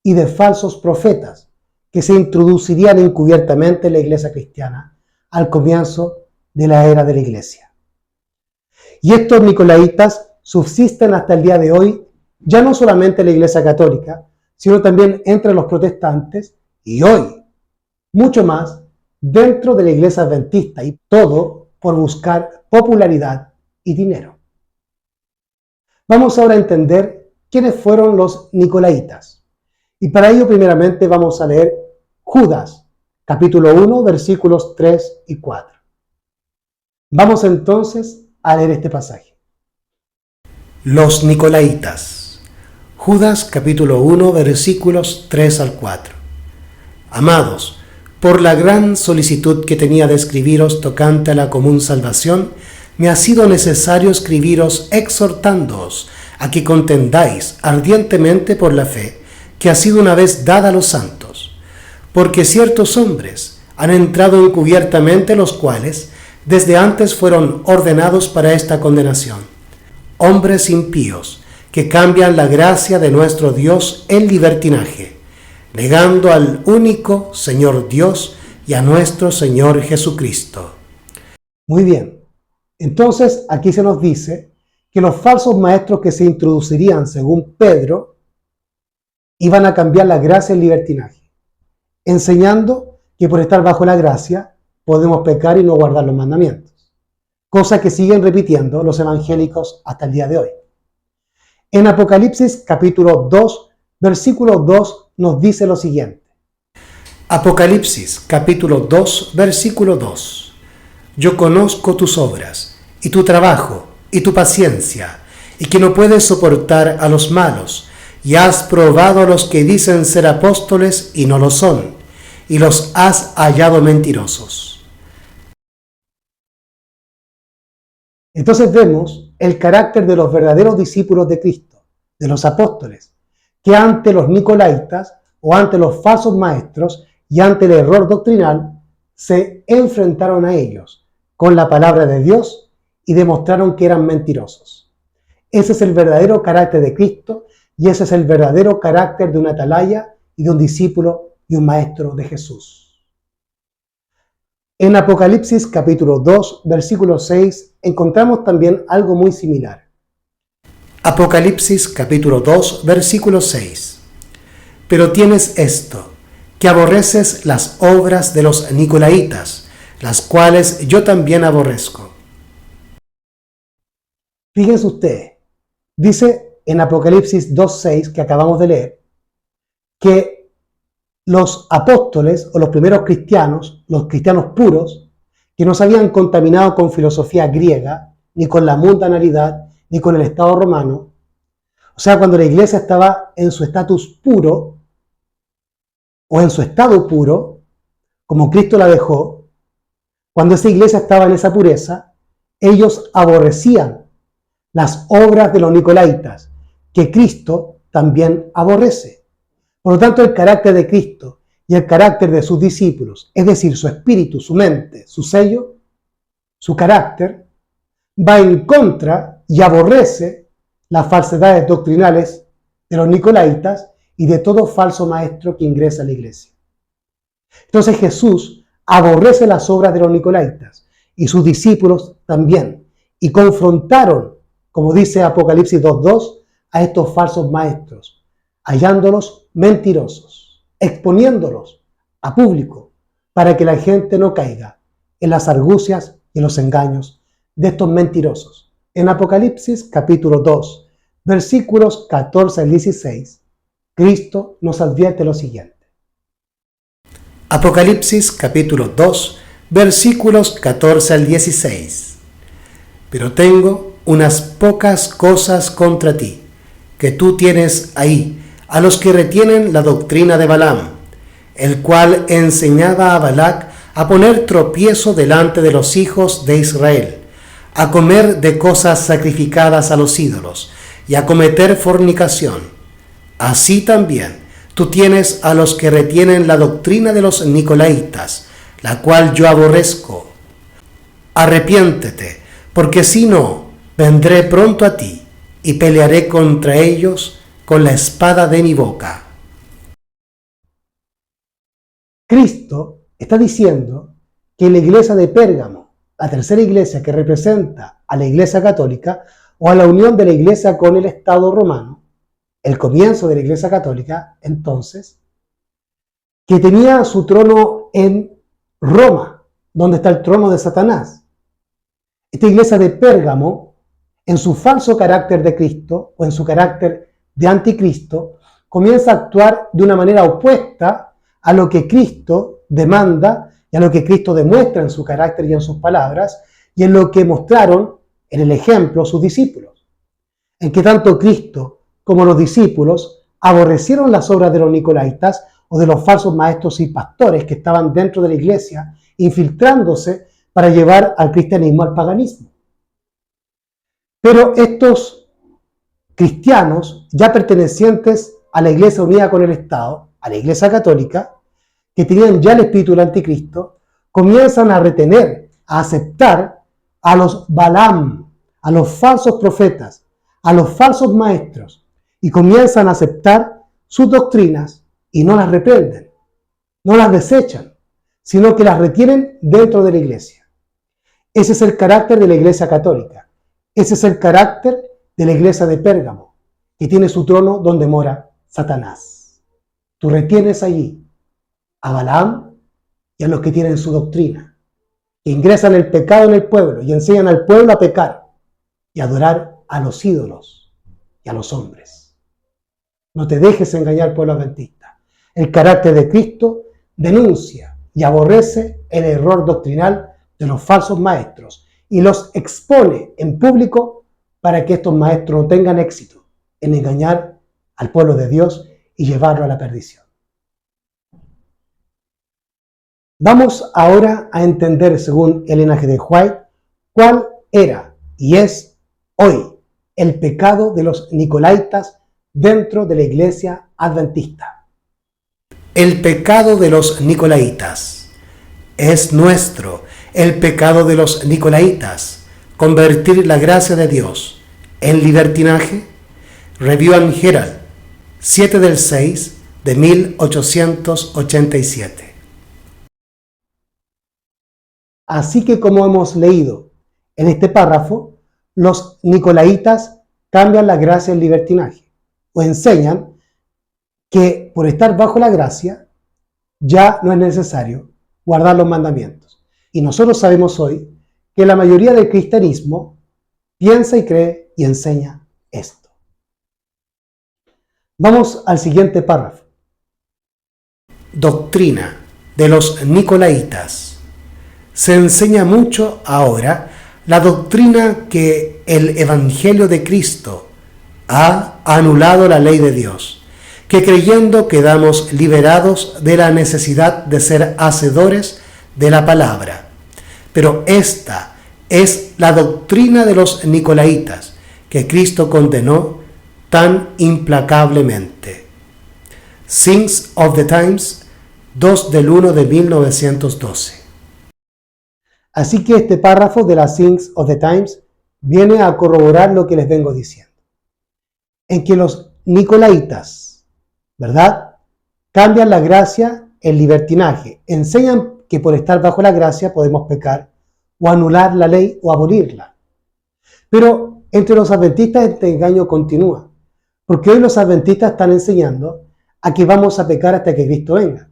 y de falsos profetas que se introducirían encubiertamente en la iglesia cristiana al comienzo de la era de la iglesia. Y estos nicolaitas subsisten hasta el día de hoy, ya no solamente en la iglesia católica, sino también entre los protestantes y hoy, mucho más, dentro de la iglesia adventista, y todo por buscar popularidad y dinero. Vamos ahora a entender quiénes fueron los nicolaitas. Y para ello primeramente vamos a leer Judas, capítulo 1, versículos 3 y 4. Vamos entonces a leer este pasaje. Los nicolaitas. Judas, capítulo 1, versículos 3 al 4. Amados, por la gran solicitud que tenía de escribiros tocante a la común salvación, me ha sido necesario escribiros exhortándoos a que contendáis ardientemente por la fe que ha sido una vez dada a los santos, porque ciertos hombres han entrado encubiertamente, los cuales desde antes fueron ordenados para esta condenación, hombres impíos que cambian la gracia de nuestro Dios en libertinaje, negando al único Señor Dios y a nuestro Señor Jesucristo. Muy bien. Entonces, aquí se nos dice que los falsos maestros que se introducirían, según Pedro, iban a cambiar la gracia en libertinaje, enseñando que por estar bajo la gracia podemos pecar y no guardar los mandamientos, cosa que siguen repitiendo los evangélicos hasta el día de hoy. En Apocalipsis capítulo 2, versículo 2 nos dice lo siguiente. Apocalipsis capítulo 2, versículo 2. Yo conozco tus obras, y tu trabajo, y tu paciencia, y que no puedes soportar a los malos, y has probado a los que dicen ser apóstoles y no lo son, y los has hallado mentirosos. Entonces vemos el carácter de los verdaderos discípulos de Cristo, de los apóstoles, que ante los nicolaitas o ante los falsos maestros y ante el error doctrinal se enfrentaron a ellos con la palabra de Dios y demostraron que eran mentirosos. Ese es el verdadero carácter de Cristo y ese es el verdadero carácter de un atalaya y de un discípulo y un maestro de Jesús. En Apocalipsis capítulo 2, versículo 6, encontramos también algo muy similar. Apocalipsis capítulo 2, versículo 6. Pero tienes esto, que aborreces las obras de los nicolaitas, las cuales yo también aborrezco. Fíjense ustedes, dice en Apocalipsis 2.6 que acabamos de leer, que los apóstoles o los primeros cristianos, los cristianos puros, que no se habían contaminado con filosofía griega, ni con la mundanalidad, ni con el Estado romano, o sea, cuando la iglesia estaba en su estatus puro, o en su estado puro, como Cristo la dejó, cuando esa iglesia estaba en esa pureza, ellos aborrecían las obras de los nicolaitas, que Cristo también aborrece. Por lo tanto, el carácter de Cristo y el carácter de sus discípulos, es decir, su espíritu, su mente, su sello, su carácter, va en contra y aborrece las falsedades doctrinales de los nicolaitas y de todo falso maestro que ingresa a la iglesia. Entonces Jesús aborrece las obras de los nicolaitas y sus discípulos también, y confrontaron, como dice Apocalipsis 2:2, a estos falsos maestros, hallándolos mentirosos, exponiéndolos a público para que la gente no caiga en las argucias y en los engaños de estos mentirosos. En Apocalipsis capítulo 2, versículos 14 al 16, Cristo nos advierte lo siguiente. Apocalipsis capítulo 2, versículos 14 al 16. Pero tengo unas pocas cosas contra ti, que tú tienes ahí, a los que retienen la doctrina de Balaam, el cual enseñaba a Balac a poner tropiezo delante de los hijos de Israel, a comer de cosas sacrificadas a los ídolos, y a cometer fornicación. Así también tú tienes a los que retienen la doctrina de los nicolaitas, la cual yo aborrezco. Arrepiéntete, porque si no, vendré pronto a ti, y pelearé contra ellos con la espada de mi boca. Cristo está diciendo que la iglesia de Pérgamo, la tercera iglesia que representa a la iglesia católica, o a la unión de la iglesia con el Estado romano, el comienzo de la iglesia católica, entonces, que tenía su trono en Roma, donde está el trono de Satanás. Esta iglesia de Pérgamo, en su falso carácter de Cristo, o en su carácter de anticristo, comienza a actuar de una manera opuesta a lo que Cristo demanda y a lo que Cristo demuestra en su carácter y en sus palabras, y en lo que mostraron en el ejemplo sus discípulos, en que tanto Cristo como los discípulos aborrecieron las obras de los nicolaitas o de los falsos maestros y pastores que estaban dentro de la iglesia, infiltrándose para llevar al cristianismo al paganismo. Pero estos cristianos, ya pertenecientes a la iglesia unida con el Estado, a la iglesia católica, que tenían ya el espíritu del anticristo, comienzan a retener, a aceptar a los Balaam, a los falsos profetas, a los falsos maestros, y comienzan a aceptar sus doctrinas y no las reprenden, no las desechan, sino que las retienen dentro de la iglesia. Ese es el carácter de la iglesia católica. Ese es el carácter de la iglesia de Pérgamo, que tiene su trono donde mora Satanás. Tú retienes allí a Balaam y a los que tienen su doctrina, que ingresan el pecado en el pueblo y enseñan al pueblo a pecar y a adorar a los ídolos y a los hombres. No te dejes engañar, pueblo adventista. El carácter de Cristo denuncia y aborrece el error doctrinal de los falsos maestros y los expone en público para que estos maestros no tengan éxito en engañar al pueblo de Dios y llevarlo a la perdición. Vamos ahora a entender, según Elena G. de White, cuál era y es hoy el pecado de los nicolaitas dentro de la iglesia adventista. El pecado de los nicolaitas es nuestro. El pecado de los nicolaitas, convertir la gracia de Dios en libertinaje. Review and Herald, 7/6 de 1887. Así que, como hemos leído en este párrafo, los nicolaitas cambian la gracia en libertinaje, o enseñan que por estar bajo la gracia ya no es necesario guardar los mandamientos. Y nosotros sabemos hoy que la mayoría del cristianismo piensa y cree y enseña esto. Vamos al siguiente párrafo. Doctrina de los nicolaitas. Se enseña mucho ahora la doctrina que el Evangelio de Cristo ha anulado la ley de Dios, que creyendo quedamos liberados de la necesidad de ser hacedores de la palabra. Pero esta es la doctrina de los nicolaitas que Cristo condenó tan implacablemente. Signs of the Times, 2 del 1 de 1912. Así que este párrafo de la Signs of the Times viene a corroborar lo que les vengo diciendo. En que los nicolaitas, ¿verdad?, cambian la gracia en libertinaje. Enseñan que por estar bajo la gracia podemos pecar o anular la ley o abolirla. Pero entre los adventistas este engaño continúa, porque hoy los adventistas están enseñando a que vamos a pecar hasta que Cristo venga.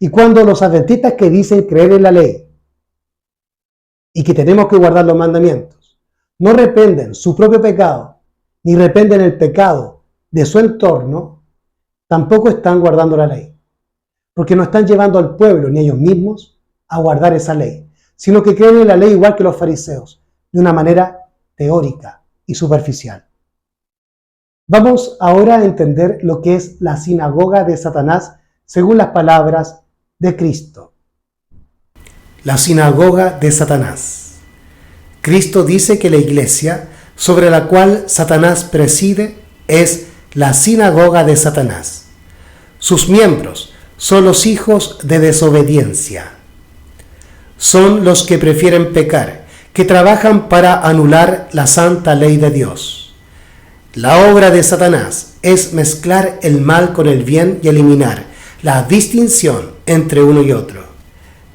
Y cuando los adventistas que dicen creer en la ley y que tenemos que guardar los mandamientos, no arrepienten su propio pecado, ni arrepienten el pecado de su entorno, tampoco están guardando la ley. Porque no están llevando al pueblo ni ellos mismos a guardar esa ley, sino que creen en la ley igual que los fariseos, de una manera teórica y superficial. Vamos ahora a entender lo que es la sinagoga de Satanás según las palabras de Cristo. La sinagoga de Satanás. Cristo dice que la iglesia sobre la cual Satanás preside es la sinagoga de Satanás. Sus miembros son los hijos de desobediencia. Son los que prefieren pecar, que trabajan para anular la santa ley de Dios. La obra de Satanás es mezclar el mal con el bien y eliminar la distinción entre uno y otro.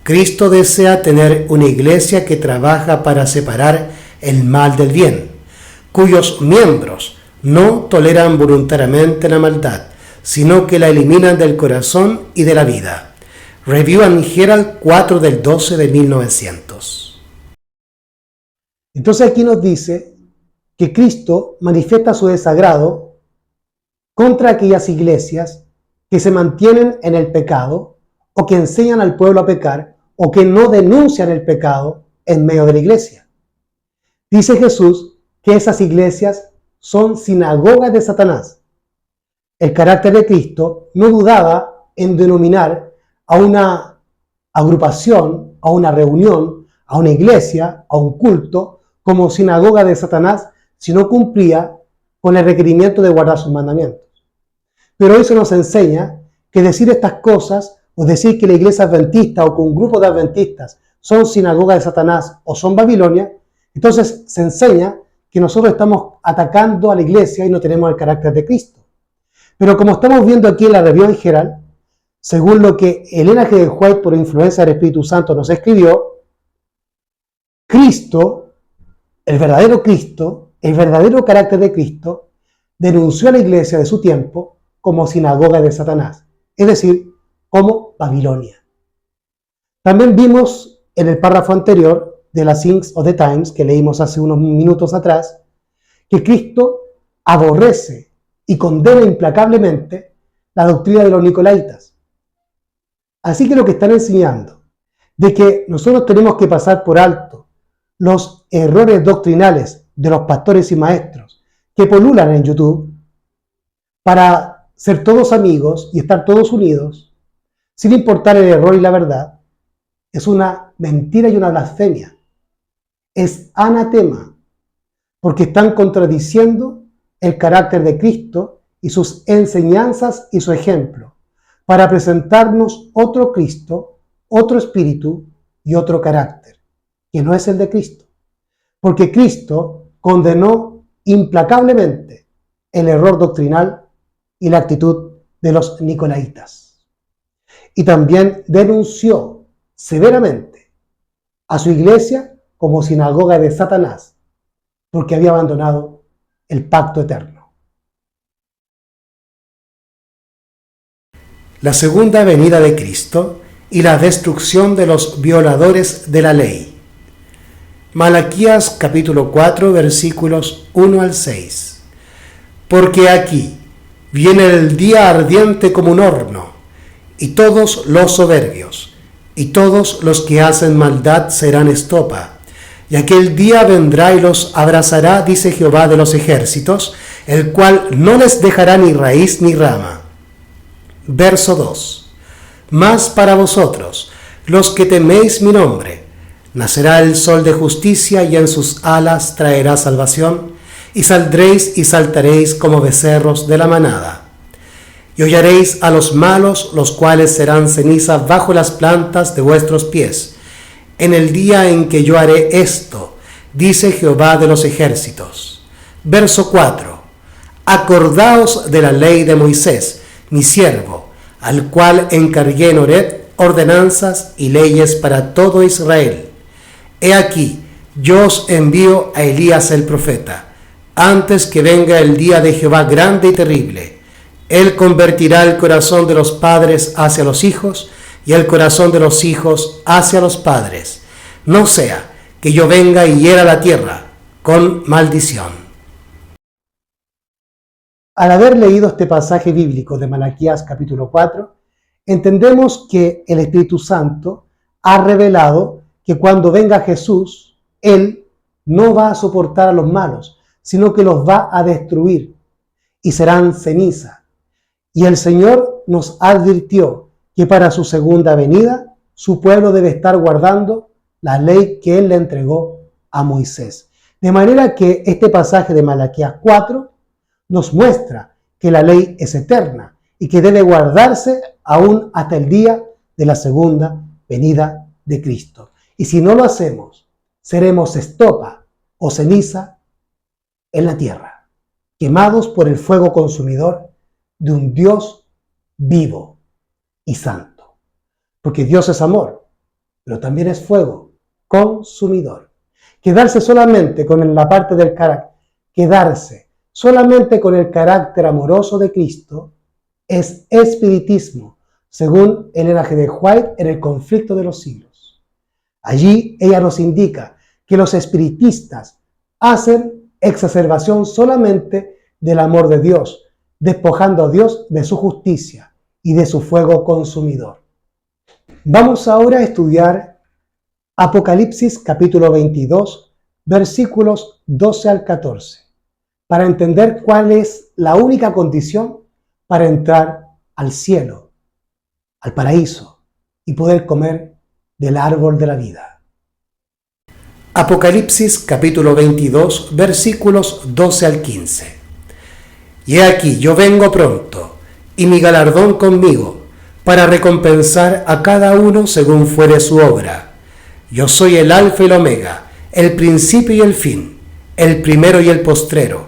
Cristo desea tener una iglesia que trabaja para separar el mal del bien, cuyos miembros no toleran voluntariamente la maldad, sino que la eliminan del corazón y de la vida. Review and Herald 4 del 12 de 1900. Entonces aquí nos dice que Cristo manifiesta su desagrado contra aquellas iglesias que se mantienen en el pecado o que enseñan al pueblo a pecar o que no denuncian el pecado en medio de la iglesia. Dice Jesús que esas iglesias son sinagogas de Satanás. El carácter de Cristo no dudaba en denominar a una agrupación, a una reunión, a una iglesia, a un culto, como sinagoga de Satanás, si no cumplía con el requerimiento de guardar sus mandamientos. Pero eso nos enseña que decir estas cosas, o decir que la iglesia adventista o que un grupo de adventistas son sinagoga de Satanás o son Babilonia, entonces se enseña que nosotros estamos atacando a la iglesia y no tenemos el carácter de Cristo. Pero como estamos viendo aquí en la Review and Herald, según lo que Elena G. White, por influencia del Espíritu Santo, nos escribió, Cristo, el verdadero carácter de Cristo, denunció a la iglesia de su tiempo como sinagoga de Satanás, es decir, como Babilonia. También vimos en el párrafo anterior de la Signs of the Times, que leímos hace unos minutos atrás, que Cristo aborrece y condena implacablemente la doctrina de los nicolaitas. Así que lo que están enseñando, de que nosotros tenemos que pasar por alto los errores doctrinales de los pastores y maestros que pululan en YouTube para ser todos amigos y estar todos unidos, sin importar el error y la verdad, es una mentira y una blasfemia. Es anatema, porque están contradiciendo el carácter de Cristo y sus enseñanzas y su ejemplo, para presentarnos otro Cristo, otro espíritu y otro carácter, que no es el de Cristo. Porque Cristo condenó implacablemente el error doctrinal y la actitud de los nicolaitas. Y también denunció severamente a su iglesia como sinagoga de Satanás, porque había abandonado el pacto eterno. La segunda venida de Cristo y la destrucción de los violadores de la ley. Malaquías capítulo 4 versículos 1 al 6. Porque aquí viene el día ardiente como un horno, y todos los soberbios, y todos los que hacen maldad serán estopa. Y aquel día vendrá y los abrazará, dice Jehová de los ejércitos, el cual no les dejará ni raíz ni rama. Verso 2. Mas para vosotros, los que teméis mi nombre, nacerá el sol de justicia y en sus alas traerá salvación, y saldréis y saltaréis como becerros de la manada. Y hollaréis a los malos, los cuales serán ceniza bajo las plantas de vuestros pies. En el día en que yo haré esto, dice Jehová de los ejércitos. Verso 4. Acordaos de la ley de Moisés, mi siervo, al cual encargué en Horeb ordenanzas y leyes para todo Israel. He aquí, yo os envío a Elías el profeta, antes que venga el día de Jehová grande y terrible. Él convertirá el corazón de los padres hacia los hijos y el corazón de los hijos hacia los padres. No sea que yo venga y hiera la tierra con maldición. Al haber leído este pasaje bíblico de Malaquías capítulo 4, entendemos que el Espíritu Santo ha revelado que cuando venga Jesús, Él no va a soportar a los malos, sino que los va a destruir y serán ceniza. Y el Señor nos advirtió que para su segunda venida, su pueblo debe estar guardando la ley que Él le entregó a Moisés. De manera que este pasaje de Malaquías 4 nos muestra que la ley es eterna y que debe guardarse aún hasta el día de la segunda venida de Cristo. Y si no lo hacemos, seremos estopa o ceniza en la tierra, quemados por el fuego consumidor de un Dios vivo y santo. Porque Dios es amor, pero también es fuego consumidor. Quedarse solamente con la parte del carácter, quedarse solamente con el carácter amoroso de Cristo es espiritismo, según Elena G. de White en El conflicto de los siglos. Allí ella nos indica que los espiritistas hacen exacerbación solamente del amor de Dios, despojando a Dios de su justicia y de su fuego consumidor. Vamos ahora a estudiar Apocalipsis capítulo 22, versículos 12 al 14, para entender cuál es la única condición para entrar al cielo, al paraíso y poder comer del árbol de la vida. Apocalipsis capítulo 22, versículos 12 al 15. Y he aquí, yo vengo pronto, y mi galardón conmigo, para recompensar a cada uno según fuere su obra. Yo soy el Alfa y el Omega, el principio y el fin, el primero y el postrero.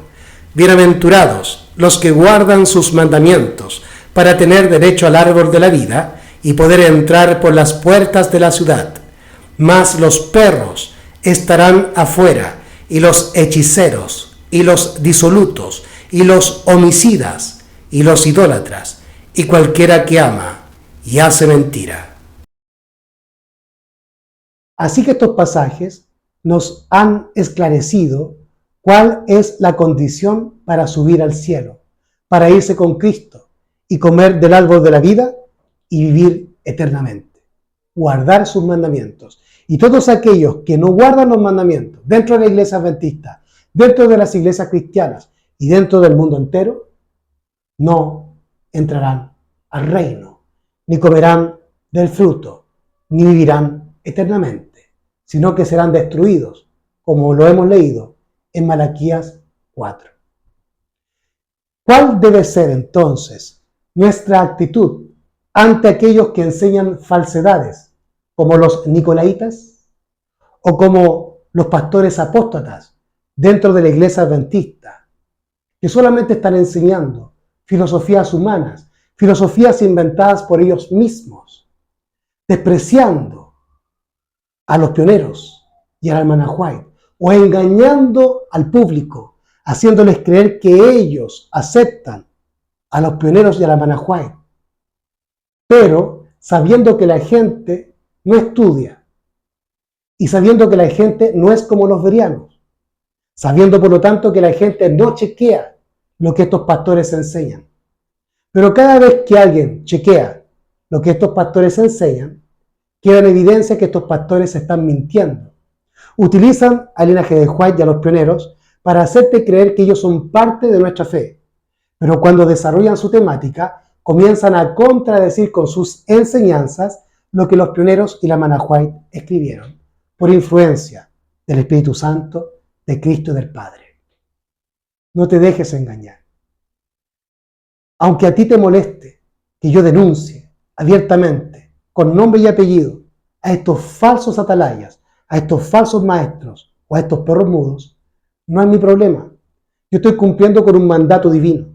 Bienaventurados los que guardan sus mandamientos, para tener derecho al árbol de la vida y poder entrar por las puertas de la ciudad. Mas los perros estarán afuera, y los hechiceros, y los disolutos, y los homicidas, y los idólatras, y cualquiera que ama y hace mentira. Así que estos pasajes nos han esclarecido cuál es la condición para subir al cielo, para irse con Cristo y comer del árbol de la vida y vivir eternamente, guardar sus mandamientos. Y todos aquellos que no guardan los mandamientos dentro de la iglesia adventista, dentro de las iglesias cristianas y dentro del mundo entero, no entrarán al reino, ni comerán del fruto, ni vivirán eternamente, sino que serán destruidos, como lo hemos leído en Malaquías 4. ¿Cuál debe ser entonces nuestra actitud ante aquellos que enseñan falsedades, como los nicolaitas o como los pastores apóstatas dentro de la iglesia adventista, que solamente están enseñando filosofías humanas, filosofías inventadas por ellos mismos, despreciando a los pioneros y al Almanach White, o engañando al público, haciéndoles creer que ellos aceptan a los pioneros y al Almanach White, pero sabiendo que la gente no estudia y sabiendo que la gente no es como los bereanos, sabiendo por lo tanto que la gente no chequea lo que estos pastores enseñan. Pero cada vez que alguien chequea lo que estos pastores enseñan, queda en evidencia que estos pastores están mintiendo. Utilizan al linaje de White y a los pioneros para hacerte creer que ellos son parte de nuestra fe. Pero cuando desarrollan su temática, comienzan a contradecir con sus enseñanzas lo que los pioneros y la Almanach White escribieron, por influencia del Espíritu Santo, de Cristo y del Padre. No te dejes engañar. aunque a ti te moleste que yo denuncie abiertamente, con nombre y apellido, a estos falsos atalayas, a estos falsos maestros o a estos perros mudos, no es mi problema. Yo estoy cumpliendo con un mandato divino.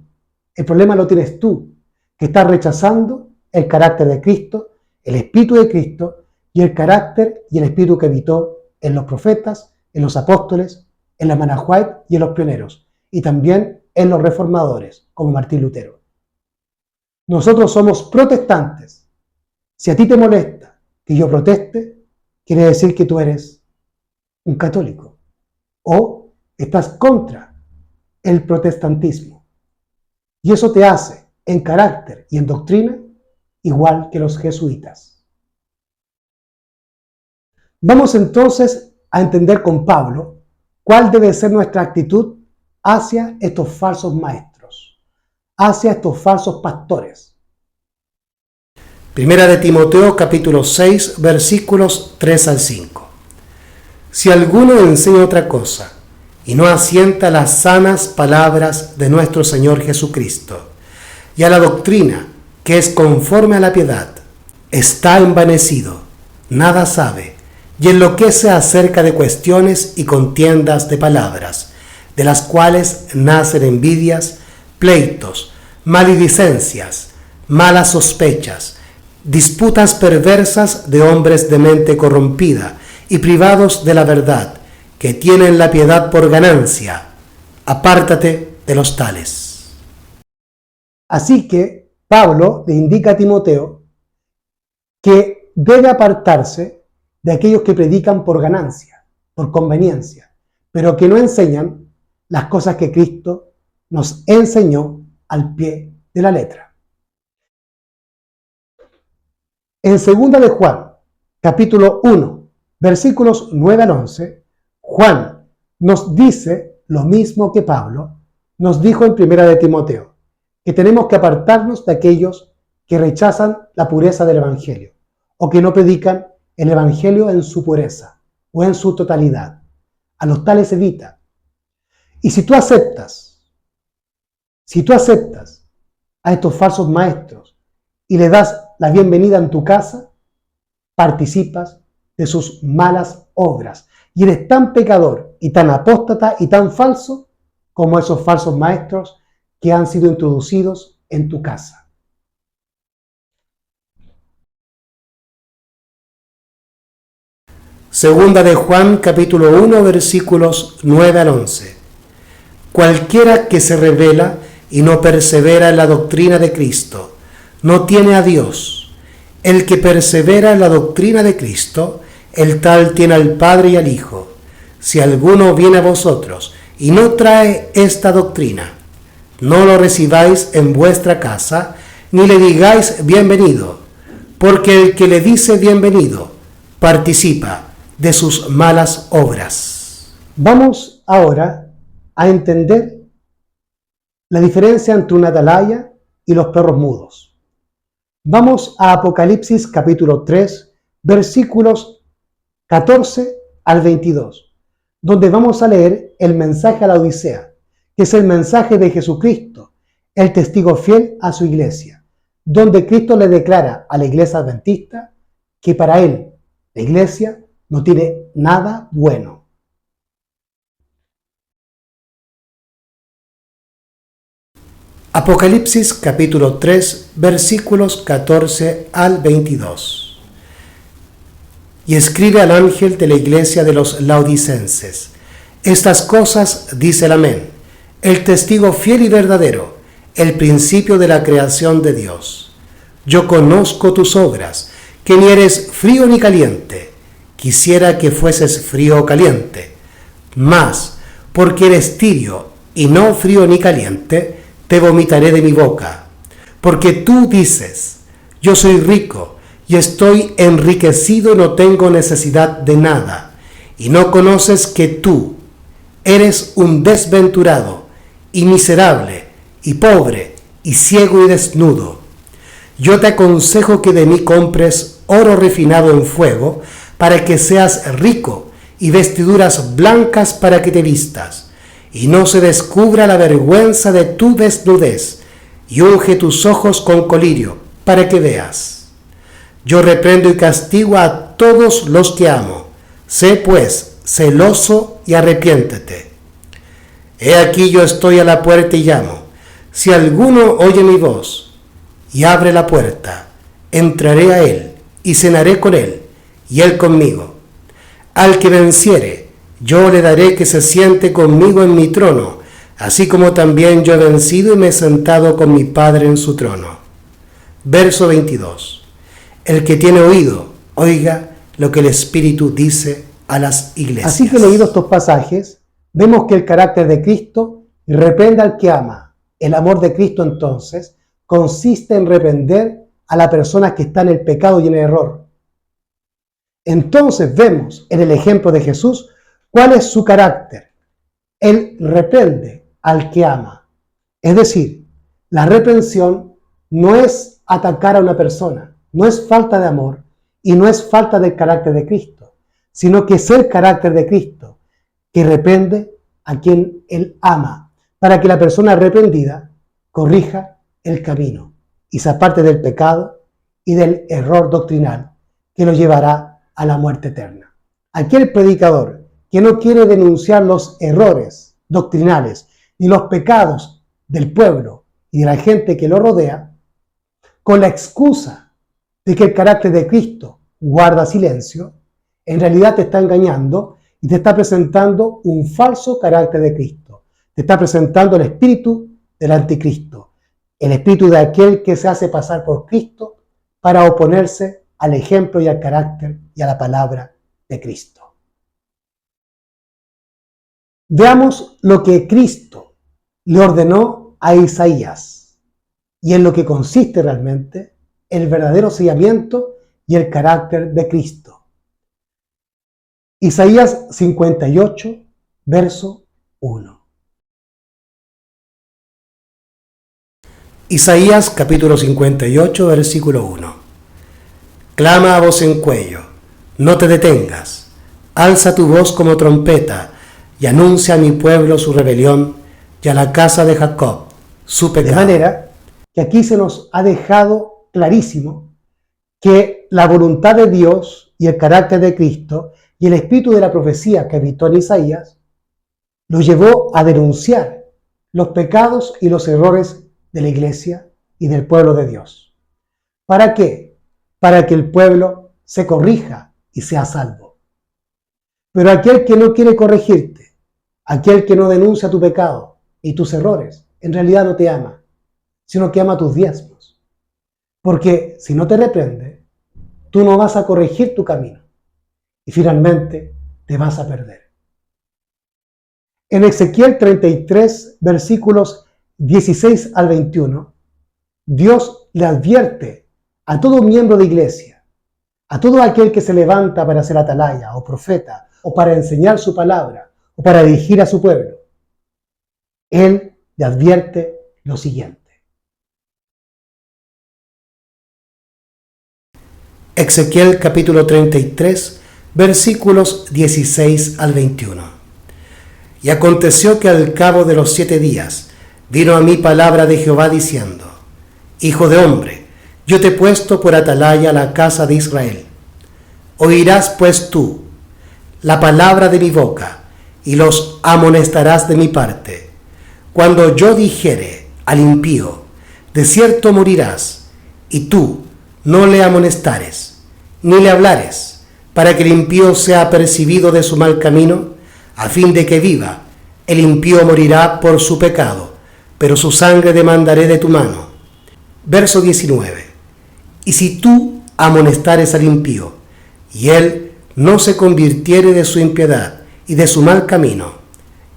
El problema lo tienes tú, que estás rechazando el carácter de Cristo, el Espíritu de Cristo y el carácter y el Espíritu que habitó en los profetas, en los apóstoles, en la Ellen White y en los pioneros, y también en los reformadores, como Martín Lutero. Nosotros somos protestantes. Si a ti te molesta que yo proteste, quiere decir que tú eres un católico o estás contra el protestantismo. Y eso te hace, en carácter y en doctrina, igual que los jesuitas. Vamos entonces a entender con Pablo cuál debe ser nuestra actitud hacia estos falsos maestros, hacia estos falsos pastores. Primera de Timoteo capítulo 6 versículos 3 al 5. Si alguno enseña otra cosa y no asienta a las sanas palabras de nuestro Señor Jesucristo y a la doctrina que es conforme a la piedad, está envanecido, nada sabe y enloquece acerca de cuestiones y contiendas de palabras, de las cuales nacen envidias, pleitos, maledicencias, malas sospechas, disputas perversas de hombres de mente corrompida y privados de la verdad, que tienen la piedad por ganancia. Apártate de los tales. Así que Pablo le indica a Timoteo que debe apartarse de aquellos que predican por ganancia, por conveniencia, pero que no enseñan las cosas que Cristo nos enseñó al pie de la letra. En 2 de Juan, capítulo 1, versículos 9 al 11, Juan nos dice lo mismo que Pablo nos dijo en 1 de Timoteo, que tenemos que apartarnos de aquellos que rechazan la pureza del Evangelio o que no predican el Evangelio en su pureza o en su totalidad. A los tales evita. Y si tú aceptas a estos falsos maestros y le das la bienvenida en tu casa, participas de sus malas obras. Y eres tan pecador y tan apóstata y tan falso como esos falsos maestros que han sido introducidos en tu casa. Segunda de Juan capítulo 1 versículos 9 al 11. Cualquiera que se rebela y no persevera en la doctrina de Cristo, no tiene a Dios. El que persevera en la doctrina de Cristo, el tal tiene al Padre y al Hijo. Si alguno viene a vosotros y no trae esta doctrina, no lo recibáis en vuestra casa, ni le digáis bienvenido, porque el que le dice bienvenido participa de sus malas obras. Vamos ahora a entender la diferencia entre una atalaya y los perros mudos. Vamos a Apocalipsis capítulo 3, versículos 14 al 22, donde vamos a leer el mensaje a la Odisea, que es el mensaje de Jesucristo, el testigo fiel a su iglesia, donde Cristo le declara a la iglesia adventista que para él, la iglesia, no tiene nada bueno. Apocalipsis capítulo 3 versículos 14 al 22. Y escribe al ángel de la iglesia de los laodicenses: estas cosas dice el Amén, el testigo fiel y verdadero, el principio de la creación de Dios. Yo conozco tus obras, que ni eres frío ni caliente. Quisiera que fueses frío o caliente. Mas, porque eres tibio y no frío ni caliente, te vomitaré de mi boca. Porque tú dices: yo soy rico y estoy enriquecido y no tengo necesidad de nada, y no conoces que tú eres un desventurado y miserable y pobre y ciego y desnudo. Yo te aconsejo que de mí compres oro refinado en fuego, para que seas rico, y vestiduras blancas para que te vistas, y no se descubra la vergüenza de tu desnudez, y unge tus ojos con colirio, para que veas. Yo reprendo y castigo a todos los que amo. Sé pues celoso y arrepiéntete. He aquí yo estoy a la puerta y llamo. Si alguno oye mi voz y abre la puerta, entraré a él y cenaré con él y él conmigo. Al que venciere, yo le daré que se siente conmigo en mi trono, así como también yo he vencido y me he sentado con mi Padre en su trono. Verso 22. El que tiene oído, oiga lo que el Espíritu dice a las iglesias. Así que leídos estos pasajes, vemos que el carácter de Cristo reprende al que ama. El amor de Cristo entonces consiste en reprender a la persona que está en el pecado y en el error. Entonces vemos en el ejemplo de Jesús cuál es su carácter. Él reprende al que ama. Es decir, la reprensión no es atacar a una persona, no es falta de amor y no es falta del carácter de Cristo, sino que es el carácter de Cristo que reprende a quien Él ama, para que la persona arrepentida corrija el camino y se aparte del pecado y del error doctrinal que lo llevará a la muerte eterna. Aquel predicador que no quiere denunciar los errores doctrinales ni los pecados del pueblo y de la gente que lo rodea, con la excusa de que el carácter de Cristo guarda silencio, en realidad te está engañando y te está presentando un falso carácter de Cristo. Te está presentando el espíritu del anticristo, el espíritu de aquel que se hace pasar por Cristo para oponerse al ejemplo y al carácter y a la palabra de Cristo. Veamos lo que Cristo le ordenó a Isaías y en lo que consiste realmente el verdadero sellamiento y el carácter de Cristo. Isaías 58, verso 1. Isaías capítulo 58, versículo 1. Clama a voz en cuello, no te detengas, alza tu voz como trompeta y anuncia a mi pueblo su rebelión y a la casa de Jacob su pecado. De manera que aquí se nos ha dejado clarísimo que la voluntad de Dios y el carácter de Cristo y el espíritu de la profecía que habitó en Isaías lo llevó a denunciar los pecados y los errores de la iglesia y del pueblo de Dios. ¿Para qué? Para que el pueblo se corrija y sea salvo. Pero aquel que no quiere corregirte, aquel que no denuncia tu pecado y tus errores, en realidad no te ama, sino que ama tus diezmos. Porque si no te reprende, tú no vas a corregir tu camino y finalmente te vas a perder. En Ezequiel 33, versículos 16 al 21, Dios le advierte a todo miembro de iglesia, a todo aquel que se levanta para ser atalaya o profeta, o para enseñar su palabra, o para dirigir a su pueblo. Él le advierte lo siguiente. Ezequiel capítulo 33, versículos 16 al 21. Y aconteció que al cabo de los 7 días vino a mí palabra de Jehová diciendo: Hijo de hombre, yo te he puesto por atalaya a la casa de Israel. Oirás pues tú la palabra de mi boca, y los amonestarás de mi parte. Cuando yo dijere al impío, de cierto morirás, y tú no le amonestares, ni le hablares, para que el impío sea apercibido de su mal camino, a fin de que viva. El impío morirá por su pecado, pero su sangre demandaré de tu mano. Verso 19. Y si tú amonestares al impío, y él no se convirtiere de su impiedad y de su mal camino,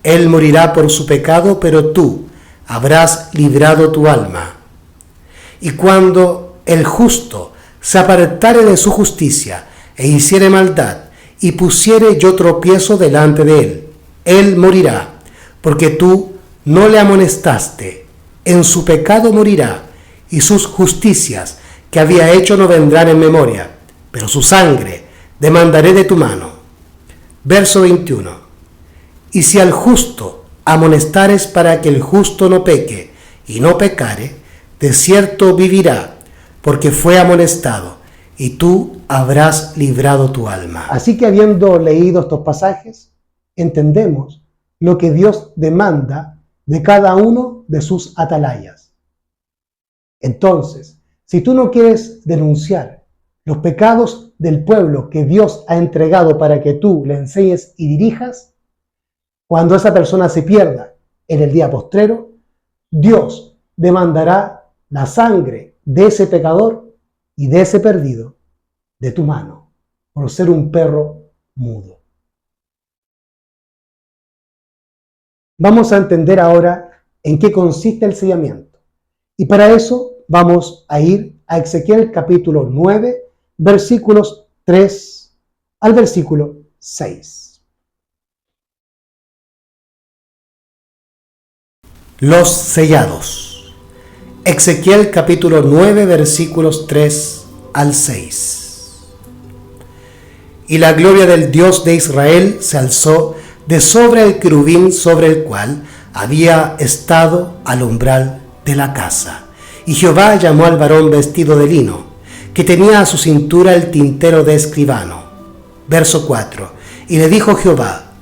él morirá por su pecado, pero tú habrás librado tu alma. Y cuando el justo se apartare de su justicia e hiciere maldad, y pusiere yo tropiezo delante de él morirá, porque tú no le amonestaste. En su pecado morirá, y sus justicias que había hecho no vendrán en memoria, pero su sangre demandaré de tu mano. Verso 21. Y si al justo amonestares para que el justo no peque, y no pecare, de cierto vivirá, porque fue amonestado, y tú habrás librado tu alma. Así que habiendo leído estos pasajes, entendemos lo que Dios demanda de cada uno de sus atalayas. Entonces, si tú no quieres denunciar los pecados del pueblo que Dios ha entregado para que tú le enseñes y dirijas, cuando esa persona se pierda en el día postrero, Dios demandará la sangre de ese pecador y de ese perdido de tu mano, por ser un perro mudo. Vamos a entender ahora en qué consiste el sellamiento. Y para eso vamos a ir a Ezequiel capítulo 9, versículos 3 al versículo 6. Los sellados. Ezequiel capítulo 9, versículos 3 al 6. Y la gloria del Dios de Israel se alzó de sobre el querubín sobre el cual había estado al umbral de la casa. Y Jehová llamó al varón vestido de lino, que tenía a su cintura el tintero de escribano. Verso 4. Y le dijo Jehová: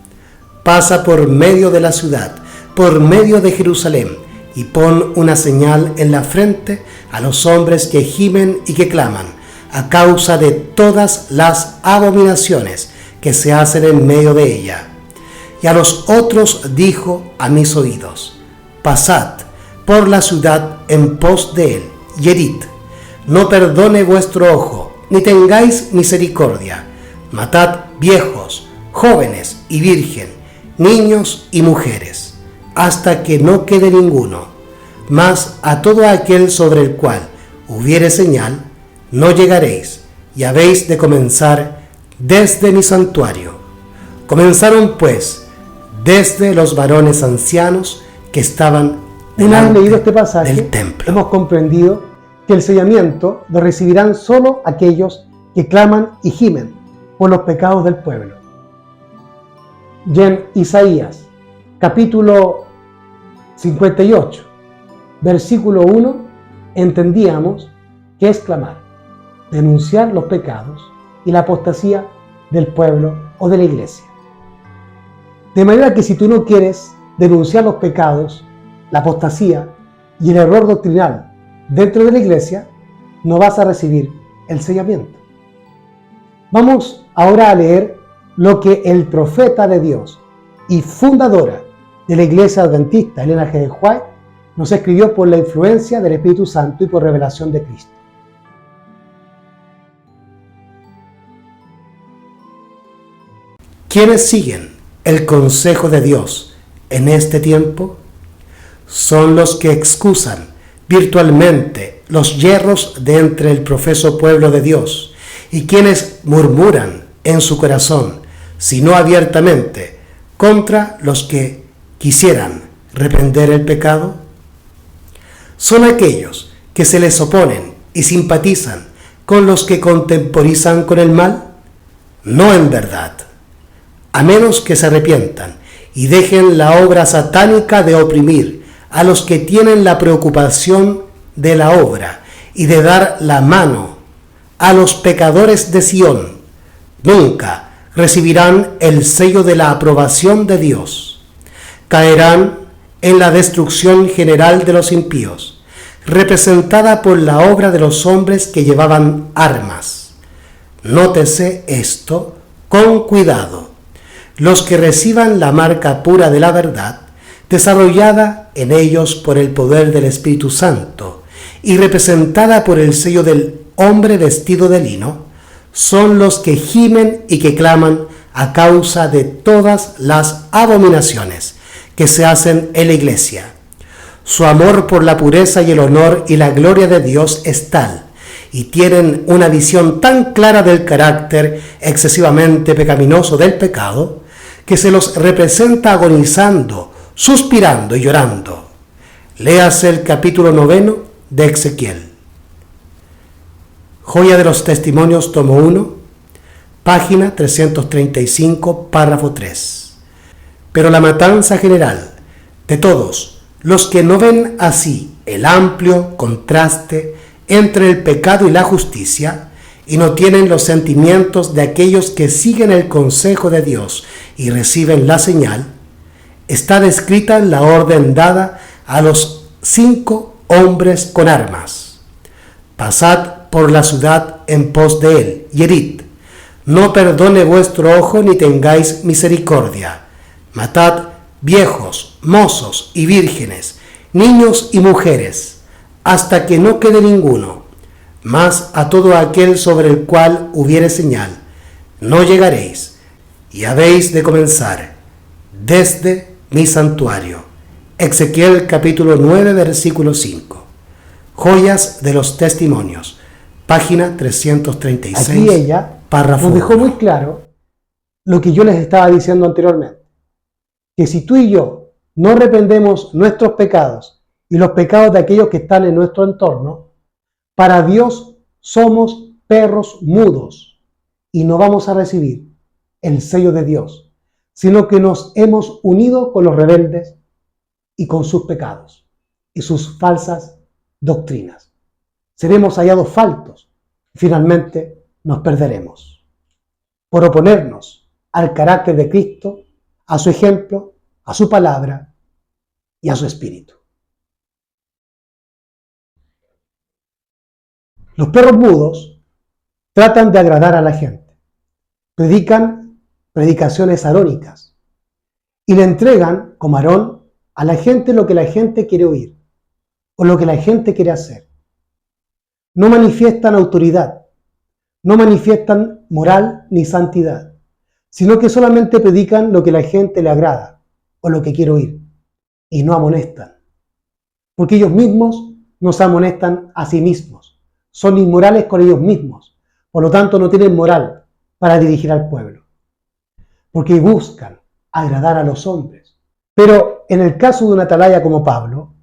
pasa por medio de la ciudad, por medio de Jerusalén, y pon una señal en la frente a los hombres que gimen y que claman, a causa de todas las abominaciones que se hacen en medio de ella. Y a los otros dijo a mis oídos: pasad por la ciudad en pos de él, y herid, no perdone vuestro ojo, ni tengáis misericordia. Matad viejos, jóvenes y virgen, niños y mujeres, hasta que no quede ninguno. Mas a todo aquel sobre el cual hubiere señal, no llegaréis, y habéis de comenzar desde mi santuario. Comenzaron pues desde los varones ancianos que estaban Una vez leído este pasaje, del templo. hemos comprendido que el sellamiento lo recibirán solo aquellos que claman y gimen por los pecados del pueblo. Y en Isaías, capítulo 58, versículo 1, entendíamos que es clamar, denunciar los pecados y la apostasía del pueblo o de la iglesia. De manera que si tú no quieres denunciar los pecados, la apostasía y el error doctrinal dentro de la iglesia, no vas a recibir el sellamiento. Vamos ahora a leer lo que el profeta de Dios y fundadora de la iglesia adventista, Elena G. de White, nos escribió por la influencia del Espíritu Santo y por revelación de Cristo. ¿Quiénes siguen el consejo de Dios en este tiempo? Son los que excusan virtualmente los yerros de entre el profeso pueblo de Dios, y quienes murmuran en su corazón, si no abiertamente, contra los que quisieran reprender el pecado. Son aquellos que se les oponen y simpatizan con los que contemporizan con el mal. No, en verdad, a menos que se arrepientan y dejen la obra satánica de oprimir a los que tienen la preocupación de la obra y de dar la mano a los pecadores de Sión, nunca recibirán el sello de la aprobación de Dios. Caerán en la destrucción general de los impíos, representada por la obra de los hombres que llevaban armas. Nótese esto con cuidado. Los que reciban la marca pura de la verdad, desarrollada en ellos por el poder del Espíritu Santo y representada por el sello del hombre vestido de lino, son los que gimen y que claman a causa de todas las abominaciones que se hacen en la iglesia. Su amor por la pureza y el honor y la gloria de Dios es tal, y tienen una visión tan clara del carácter excesivamente pecaminoso del pecado, que se los representa agonizando, suspirando y llorando. Léase el capítulo 9 de Ezequiel. Joya de los Testimonios, tomo 1, página 335, párrafo 3. Pero la matanza general de todos los que no ven así el amplio contraste entre el pecado y la justicia, y no tienen los sentimientos de aquellos que siguen el consejo de Dios y reciben la señal, está descrita en la orden dada a los 5 hombres con armas. Pasad por la ciudad en pos de él y herid. No perdone vuestro ojo ni tengáis misericordia. Matad viejos, mozos y vírgenes, niños y mujeres, hasta que no quede ninguno. Mas a todo aquel sobre el cual hubiere señal, no llegaréis, y habéis de comenzar desde mi santuario. Ezequiel capítulo 9, versículo 5. Joyas de los testimonios, página 336. Aquí ella párrafo nos dejó 1. muy claro lo que yo les estaba diciendo anteriormente, que si tú y yo no arrepentemos nuestros pecados y los pecados de aquellos que están en nuestro entorno, para Dios somos perros mudos y no vamos a recibir el sello de Dios, sino que nos hemos unido con los rebeldes y con sus pecados y sus falsas doctrinas. Seremos hallados faltos y finalmente nos perderemos por oponernos al carácter de Cristo, a su ejemplo, a su palabra y a su espíritu. Los perros mudos tratan de agradar a la gente, predican predicaciones arónicas y le entregan, como Aarón, a la gente lo que la gente quiere oír o lo que la gente quiere hacer. No manifiestan autoridad, no manifiestan moral ni santidad, sino que solamente predican lo que la gente le agrada o lo que quiere oír y no amonestan, porque ellos mismos no se amonestan a sí mismos. Son inmorales con ellos mismos, por lo tanto no tienen moral para dirigir al pueblo, porque buscan agradar a los hombres. Pero en el caso de un atalaya como Pablo,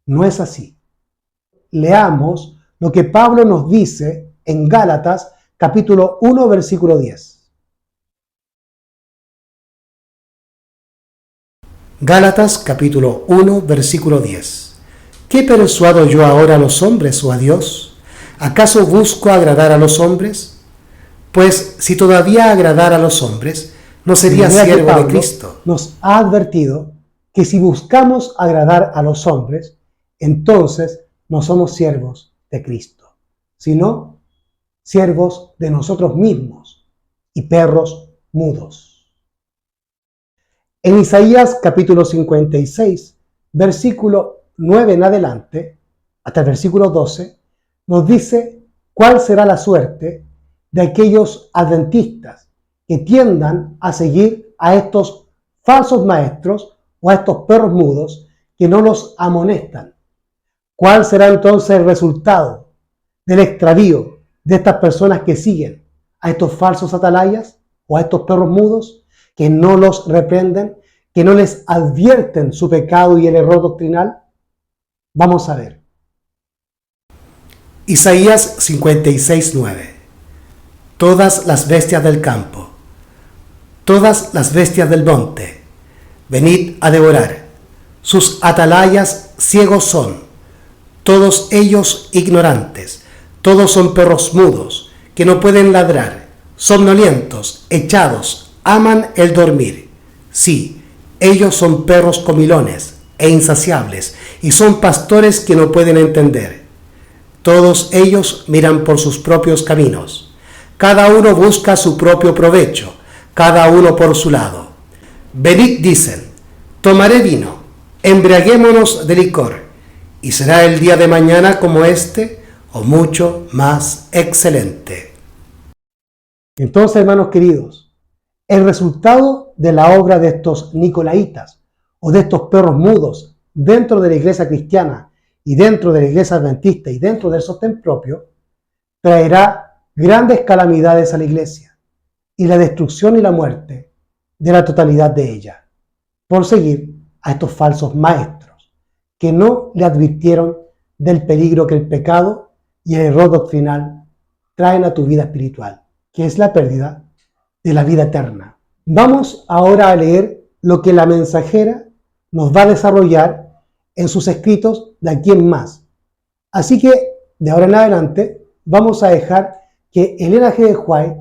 no es así. Leamos lo que Pablo nos dice en Gálatas capítulo 1, versículo 10. Gálatas capítulo 1, versículo 10. ¿Qué persuado yo ahora a los hombres o a Dios? ¿Acaso busco agradar a los hombres? Pues si todavía agradara a los hombres, no sería siervo de Cristo. Nos ha advertido que si buscamos agradar a los hombres, entonces no somos siervos de Cristo, sino siervos de nosotros mismos y perros mudos. En Isaías capítulo 56, versículo 9 en adelante, hasta el versículo 12, nos dice cuál será la suerte de aquellos adventistas que tiendan a seguir a estos falsos maestros o a estos perros mudos que no los amonestan. ¿Cuál será entonces el resultado del extravío de estas personas que siguen a estos falsos atalayas o a estos perros mudos, que no los reprenden, que no les advierten su pecado y el error doctrinal? Vamos a ver. Isaías 56, 9. Todas las bestias del campo, todas las bestias del monte, venid a devorar. Sus atalayas ciegos son, todos ellos ignorantes, todos son perros mudos, que no pueden ladrar, somnolientos, echados, aman el dormir. Sí, ellos son perros comilones e insaciables, y son pastores que no pueden entender. Todos ellos miran por sus propios caminos. Cada uno busca su propio provecho, cada uno por su lado. Venid, dicen, tomaré vino, embriaguémonos de licor, y será el día de mañana como este, o mucho más excelente. Entonces, hermanos queridos, el resultado de la obra de estos nicolaitas o de estos perros mudos dentro de la iglesia cristiana y dentro de la iglesia adventista y dentro del sostén propio, traerá grandes calamidades a la iglesia y la destrucción y la muerte de la totalidad de ella, por seguir a estos falsos maestros que no le advirtieron del peligro que el pecado y el error doctrinal traen a tu vida espiritual, que es la pérdida de la vida eterna. Vamos ahora a leer lo que la mensajera nos va a desarrollar en sus escritos de aquí en más. Así que de ahora en adelante vamos a dejar que Elena G. de White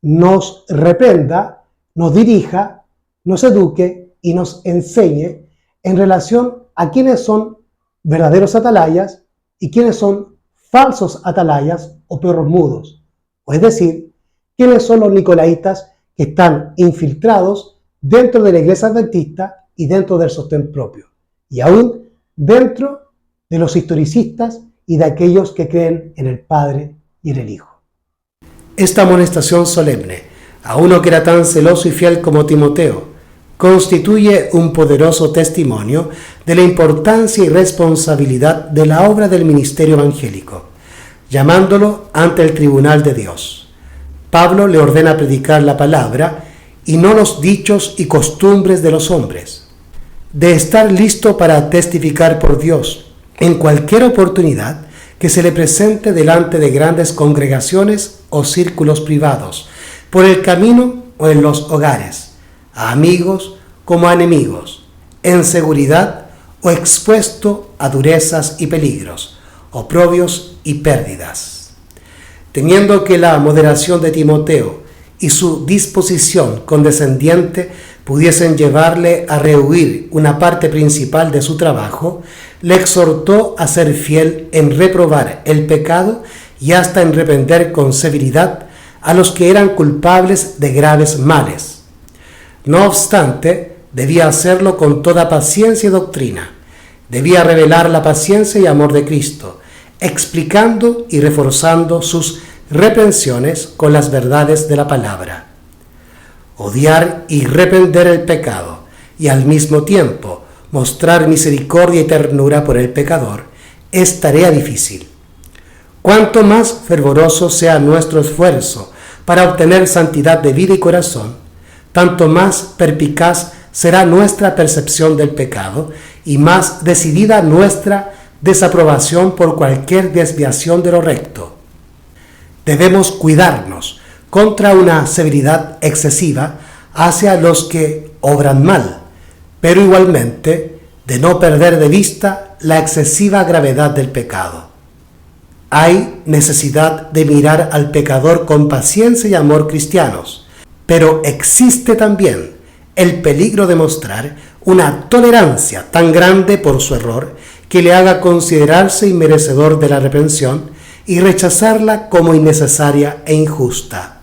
nos reprenda, nos dirija, nos eduque y nos enseñe en relación a quiénes son verdaderos atalayas y quiénes son falsos atalayas o perros mudos. O es decir, quiénes son los nicolaitas que están infiltrados dentro de la iglesia adventista y dentro del sostén propio. Y aún dentro de los historicistas y de aquellos que creen en el Padre y en el Hijo. Esta amonestación solemne, a uno que era tan celoso y fiel como Timoteo, constituye un poderoso testimonio de la importancia y responsabilidad de la obra del ministerio evangélico, llamándolo ante el tribunal de Dios. Pablo le ordena predicar la palabra y no los dichos y costumbres de los hombres, de estar listo para testificar por Dios en cualquier oportunidad que se le presente delante de grandes congregaciones o círculos privados, por el camino o en los hogares, a amigos como a enemigos, en seguridad o expuesto a durezas y peligros, oprobios y pérdidas. Teniendo que la moderación de Timoteo y su disposición condescendiente pudiesen llevarle a rehuir una parte principal de su trabajo, le exhortó a ser fiel en reprobar el pecado y hasta en reprender con severidad a los que eran culpables de graves males. No obstante, debía hacerlo con toda paciencia y doctrina. Debía revelar la paciencia y amor de Cristo, explicando y reforzando sus reprensiones con las verdades de la palabra. Odiar y reprender el pecado y al mismo tiempo mostrar misericordia y ternura por el pecador es tarea difícil. Cuanto más fervoroso sea nuestro esfuerzo para obtener santidad de vida y corazón, tanto más perspicaz será nuestra percepción del pecado y más decidida nuestra desaprobación por cualquier desviación de lo recto. Debemos cuidarnos contra una severidad excesiva hacia los que obran mal, pero igualmente de no perder de vista la excesiva gravedad del pecado. Hay necesidad de mirar al pecador con paciencia y amor cristianos, pero existe también el peligro de mostrar una tolerancia tan grande por su error que le haga considerarse inmerecedor de la reprensión y rechazarla como innecesaria e injusta.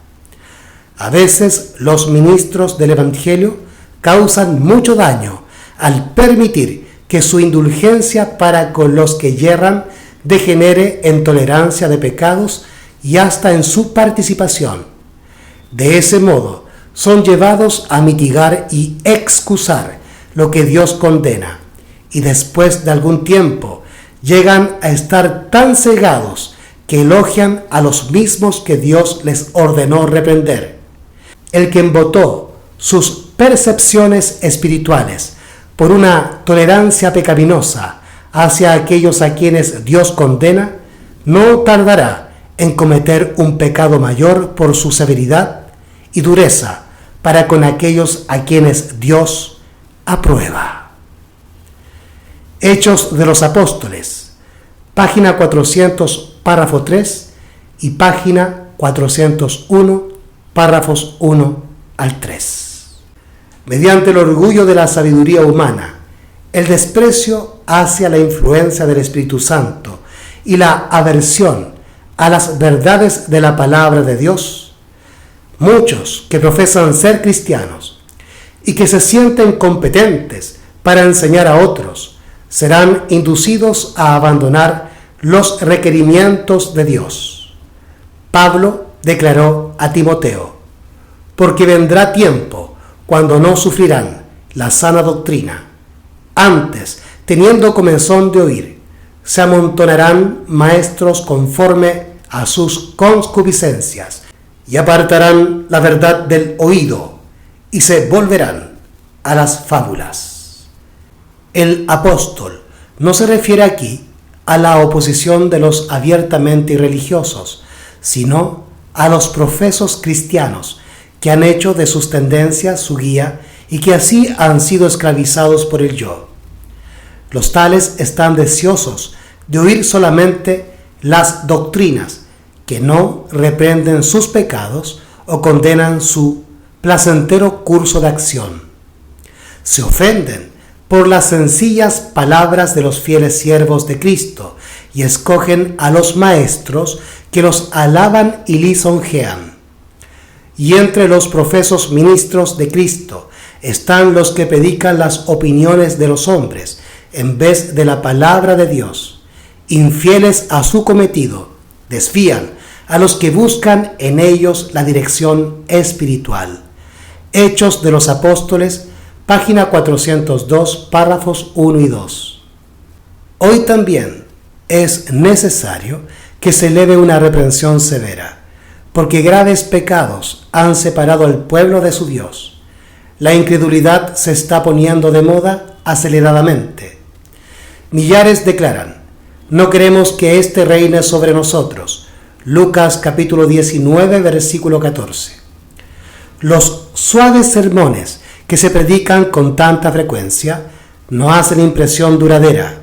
A veces los ministros del Evangelio causan mucho daño al permitir que su indulgencia para con los que yerran degenere en tolerancia de pecados y hasta en su participación. De ese modo, son llevados a mitigar y excusar lo que Dios condena, y después de algún tiempo llegan a estar tan cegados que elogian a los mismos que Dios les ordenó reprender. El que embotó sus percepciones espirituales por una tolerancia pecaminosa hacia aquellos a quienes Dios condena, no tardará en cometer un pecado mayor por su severidad y dureza para con aquellos a quienes Dios aprueba. Hechos de los Apóstoles, página 400, párrafo 3 y página 401, párrafos 1 al 3. Mediante el orgullo de la sabiduría humana, el desprecio hacia la influencia del Espíritu Santo y la aversión a las verdades de la palabra de Dios, muchos que profesan ser cristianos y que se sienten competentes para enseñar a otros, serán inducidos a abandonar los requerimientos de Dios. Pablo declaró a Timoteo: porque vendrá tiempo cuando no sufrirán la sana doctrina. Antes, teniendo comezón de oír, se amontonarán maestros conforme a sus concupiscencias, y apartarán la verdad del oído, y se volverán a las fábulas. El apóstol no se refiere aquí a la oposición de los abiertamente irreligiosos, sino a los profesos cristianos que han hecho de sus tendencias su guía y que así han sido esclavizados por el yo. Los tales están deseosos de oír solamente las doctrinas que no reprenden sus pecados o condenan su placentero curso de acción. Se ofenden por las sencillas palabras de los fieles siervos de Cristo y escogen a los maestros que los alaban y lisonjean. Y entre los profesos ministros de Cristo están los que predican las opiniones de los hombres en vez de la palabra de Dios. Infieles a su cometido, desvían a los que buscan en ellos la dirección espiritual. Hechos de los Apóstoles, página 402, párrafos 1 y 2. Hoy también es necesario que se eleve una reprensión severa, porque graves pecados han separado al pueblo de su Dios. La incredulidad se está poniendo de moda aceleradamente. Millares declaran: no queremos que éste reine sobre nosotros. Lucas capítulo 19, versículo 14. Los suaves sermones que se predican con tanta frecuencia no hacen impresión duradera.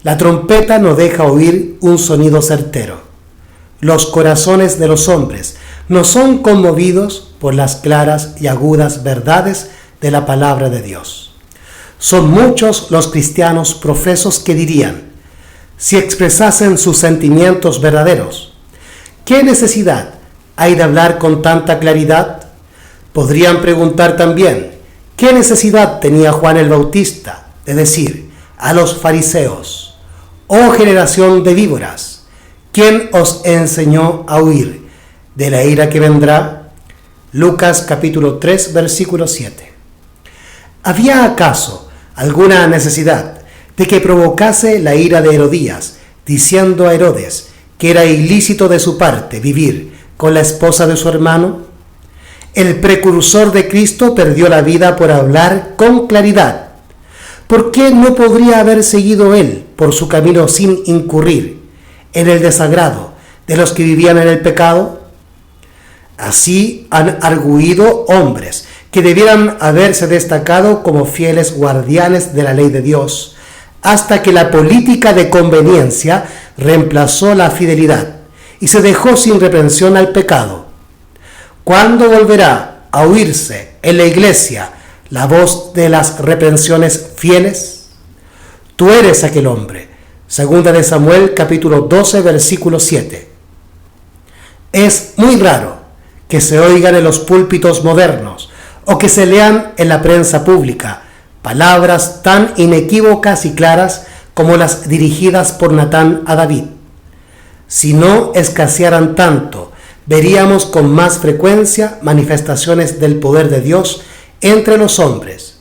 La trompeta no deja oír un sonido certero. Los corazones de los hombres no son conmovidos por las claras y agudas verdades de la palabra de Dios. Son muchos los cristianos profesos que dirían, si expresasen sus sentimientos verdaderos, ¿qué necesidad hay de hablar con tanta claridad? Podrían preguntar también, ¿qué necesidad tenía Juan el Bautista de decir a los fariseos, oh generación de víboras, ¿quién os enseñó a huir de la ira que vendrá? Lucas capítulo 3, versículo 7. ¿Había acaso alguna necesidad de que provocase la ira de Herodías, diciendo a Herodes que era ilícito de su parte vivir con la esposa de su hermano? El precursor de Cristo perdió la vida por hablar con claridad. ¿Por qué no podría haber seguido él por su camino sin incurrir en el desagrado de los que vivían en el pecado? Así han arguido hombres que debieran haberse destacado como fieles guardianes de la ley de Dios, hasta que la política de conveniencia reemplazó la fidelidad y se dejó sin reprensión al pecado. ¿Cuándo volverá a oírse en la iglesia la voz de las reprensiones fieles? Tú eres aquel hombre. Segunda de Samuel, capítulo 12, versículo 7. Es muy raro que se oigan en los púlpitos modernos o que se lean en la prensa pública palabras tan inequívocas y claras como las dirigidas por Natán a David. Si no escasearan tanto, veríamos con más frecuencia manifestaciones del poder de Dios entre los hombres.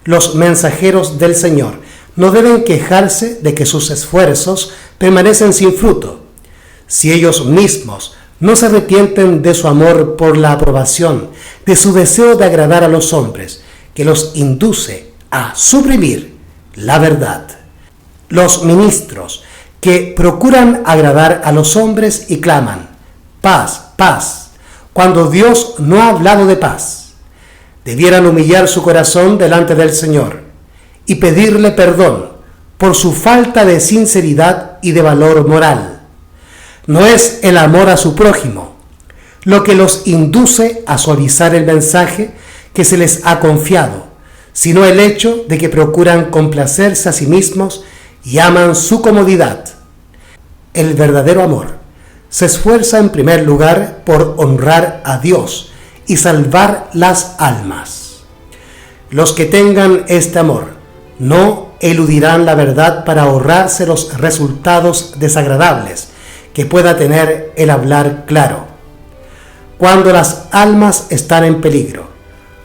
Los mensajeros del Señor no deben quejarse de que sus esfuerzos permanecen sin fruto. Si ellos mismos no se arrepienten de su amor por la aprobación, de su deseo de agradar a los hombres, que los induce a suprimir la verdad. Los ministros que procuran agradar a los hombres y claman, paz, paz, cuando Dios no ha hablado de paz, debieran humillar su corazón delante del Señor y pedirle perdón por su falta de sinceridad y de valor moral. No es el amor a su prójimo lo que los induce a suavizar el mensaje que se les ha confiado, sino el hecho de que procuran complacerse a sí mismos y aman su comodidad. El verdadero amor se esfuerza en primer lugar por honrar a Dios y salvar las almas. Los que tengan este amor no eludirán la verdad para ahorrarse los resultados desagradables que pueda tener el hablar claro. Cuando las almas están en peligro,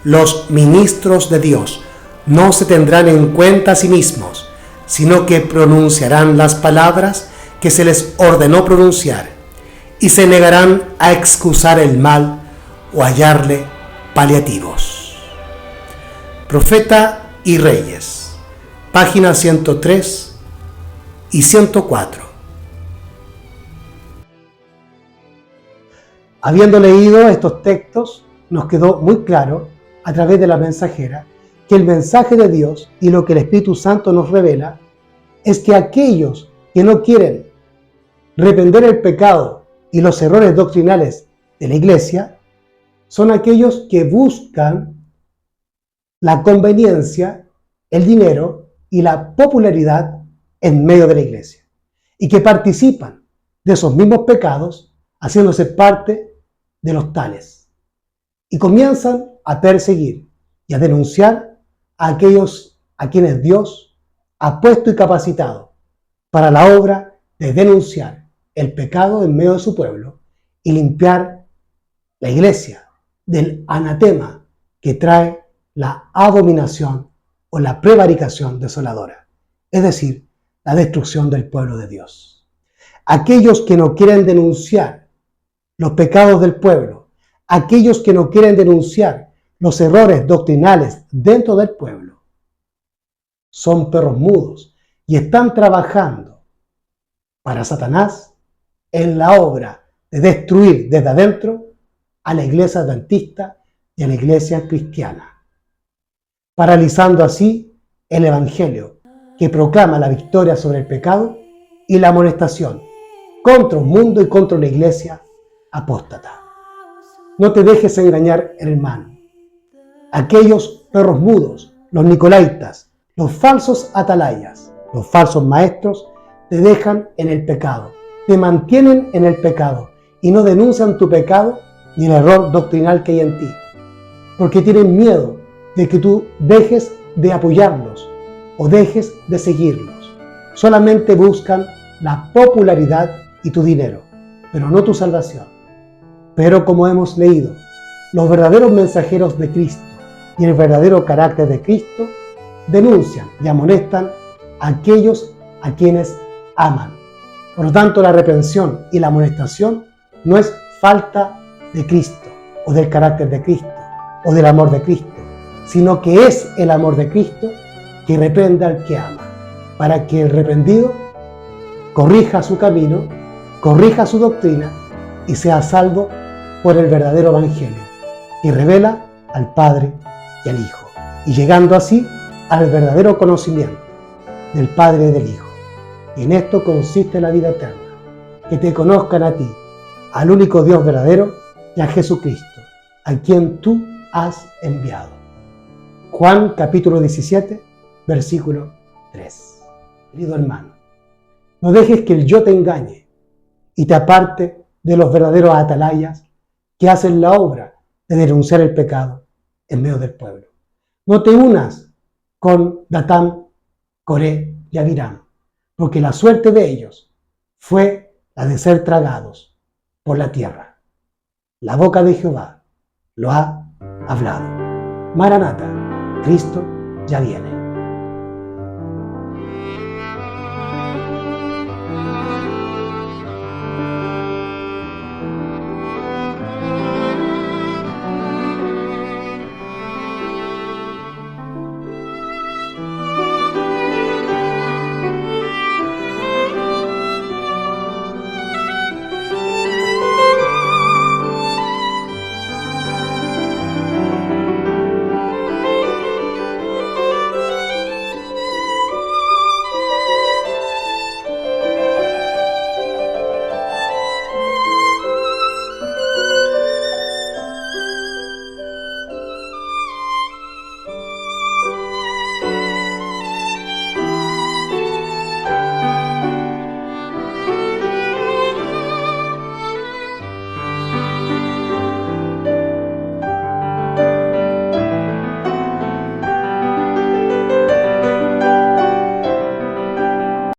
los ministros de Dios no se tendrán en cuenta a sí mismos, sino que pronunciarán las palabras que se les ordenó pronunciar y se negarán a excusar el mal o hallarle paliativos. Profeta y Reyes, páginas 103 y 104. Habiendo leído estos textos, nos quedó muy claro, a través de la mensajera, que el mensaje de Dios y lo que el Espíritu Santo nos revela es que aquellos que no quieren reprender el pecado y los errores doctrinales de la iglesia son aquellos que buscan la conveniencia, el dinero y la popularidad en medio de la iglesia y que participan de esos mismos pecados haciéndose parte de los tales y comienzan a perseguir y a denunciar a aquellos a quienes Dios ha puesto y capacitado para la obra de denunciar el pecado en medio de su pueblo y limpiar la iglesia del anatema que trae la abominación o la prevaricación desoladora, es decir, la destrucción del pueblo de Dios. Aquellos que no quieren denunciar los pecados del pueblo, aquellos que no quieren denunciar los errores doctrinales dentro del pueblo, son perros mudos y están trabajando para Satanás en la obra de destruir desde adentro a la iglesia adventista y a la iglesia cristiana, paralizando así el evangelio que proclama la victoria sobre el pecado y la amonestación contra un mundo y contra una iglesia apóstata. No te dejes engañar, hermano. Aquellos perros mudos, los nicolaitas, los falsos atalayas, los falsos maestros, te dejan en el pecado, te mantienen en el pecado y no denuncian tu pecado ni el error doctrinal que hay en ti, porque tienen miedo de que tú dejes de apoyarlos o dejes de seguirlos. Solamente buscan la popularidad y tu dinero, pero no tu salvación. Pero como hemos leído, los verdaderos mensajeros de Cristo y el verdadero carácter de Cristo denuncian y amonestan a aquellos a quienes aman. Por lo tanto, la reprensión y la amonestación no es falta de Cristo o del carácter de Cristo o del amor de Cristo, sino que es el amor de Cristo que reprende al que ama, para que el reprendido corrija su camino, corrija su doctrina y sea salvo por el verdadero evangelio que revela al Padre y al Hijo, y llegando así al verdadero conocimiento del Padre y del Hijo. Y en esto consiste la vida eterna, que te conozcan a ti, al único Dios verdadero, y a Jesucristo, a quien tú has enviado. Juan capítulo 17, versículo 3. Querido hermano, no dejes que el yo te engañe y te aparte de los verdaderos atalayas que hacen la obra de denunciar el pecado en medio del pueblo. No te unas con Datán, Coré y Abiram, porque la suerte de ellos fue la de ser tragados por la tierra. La boca de Jehová lo ha hablado. Maranata, Cristo ya viene.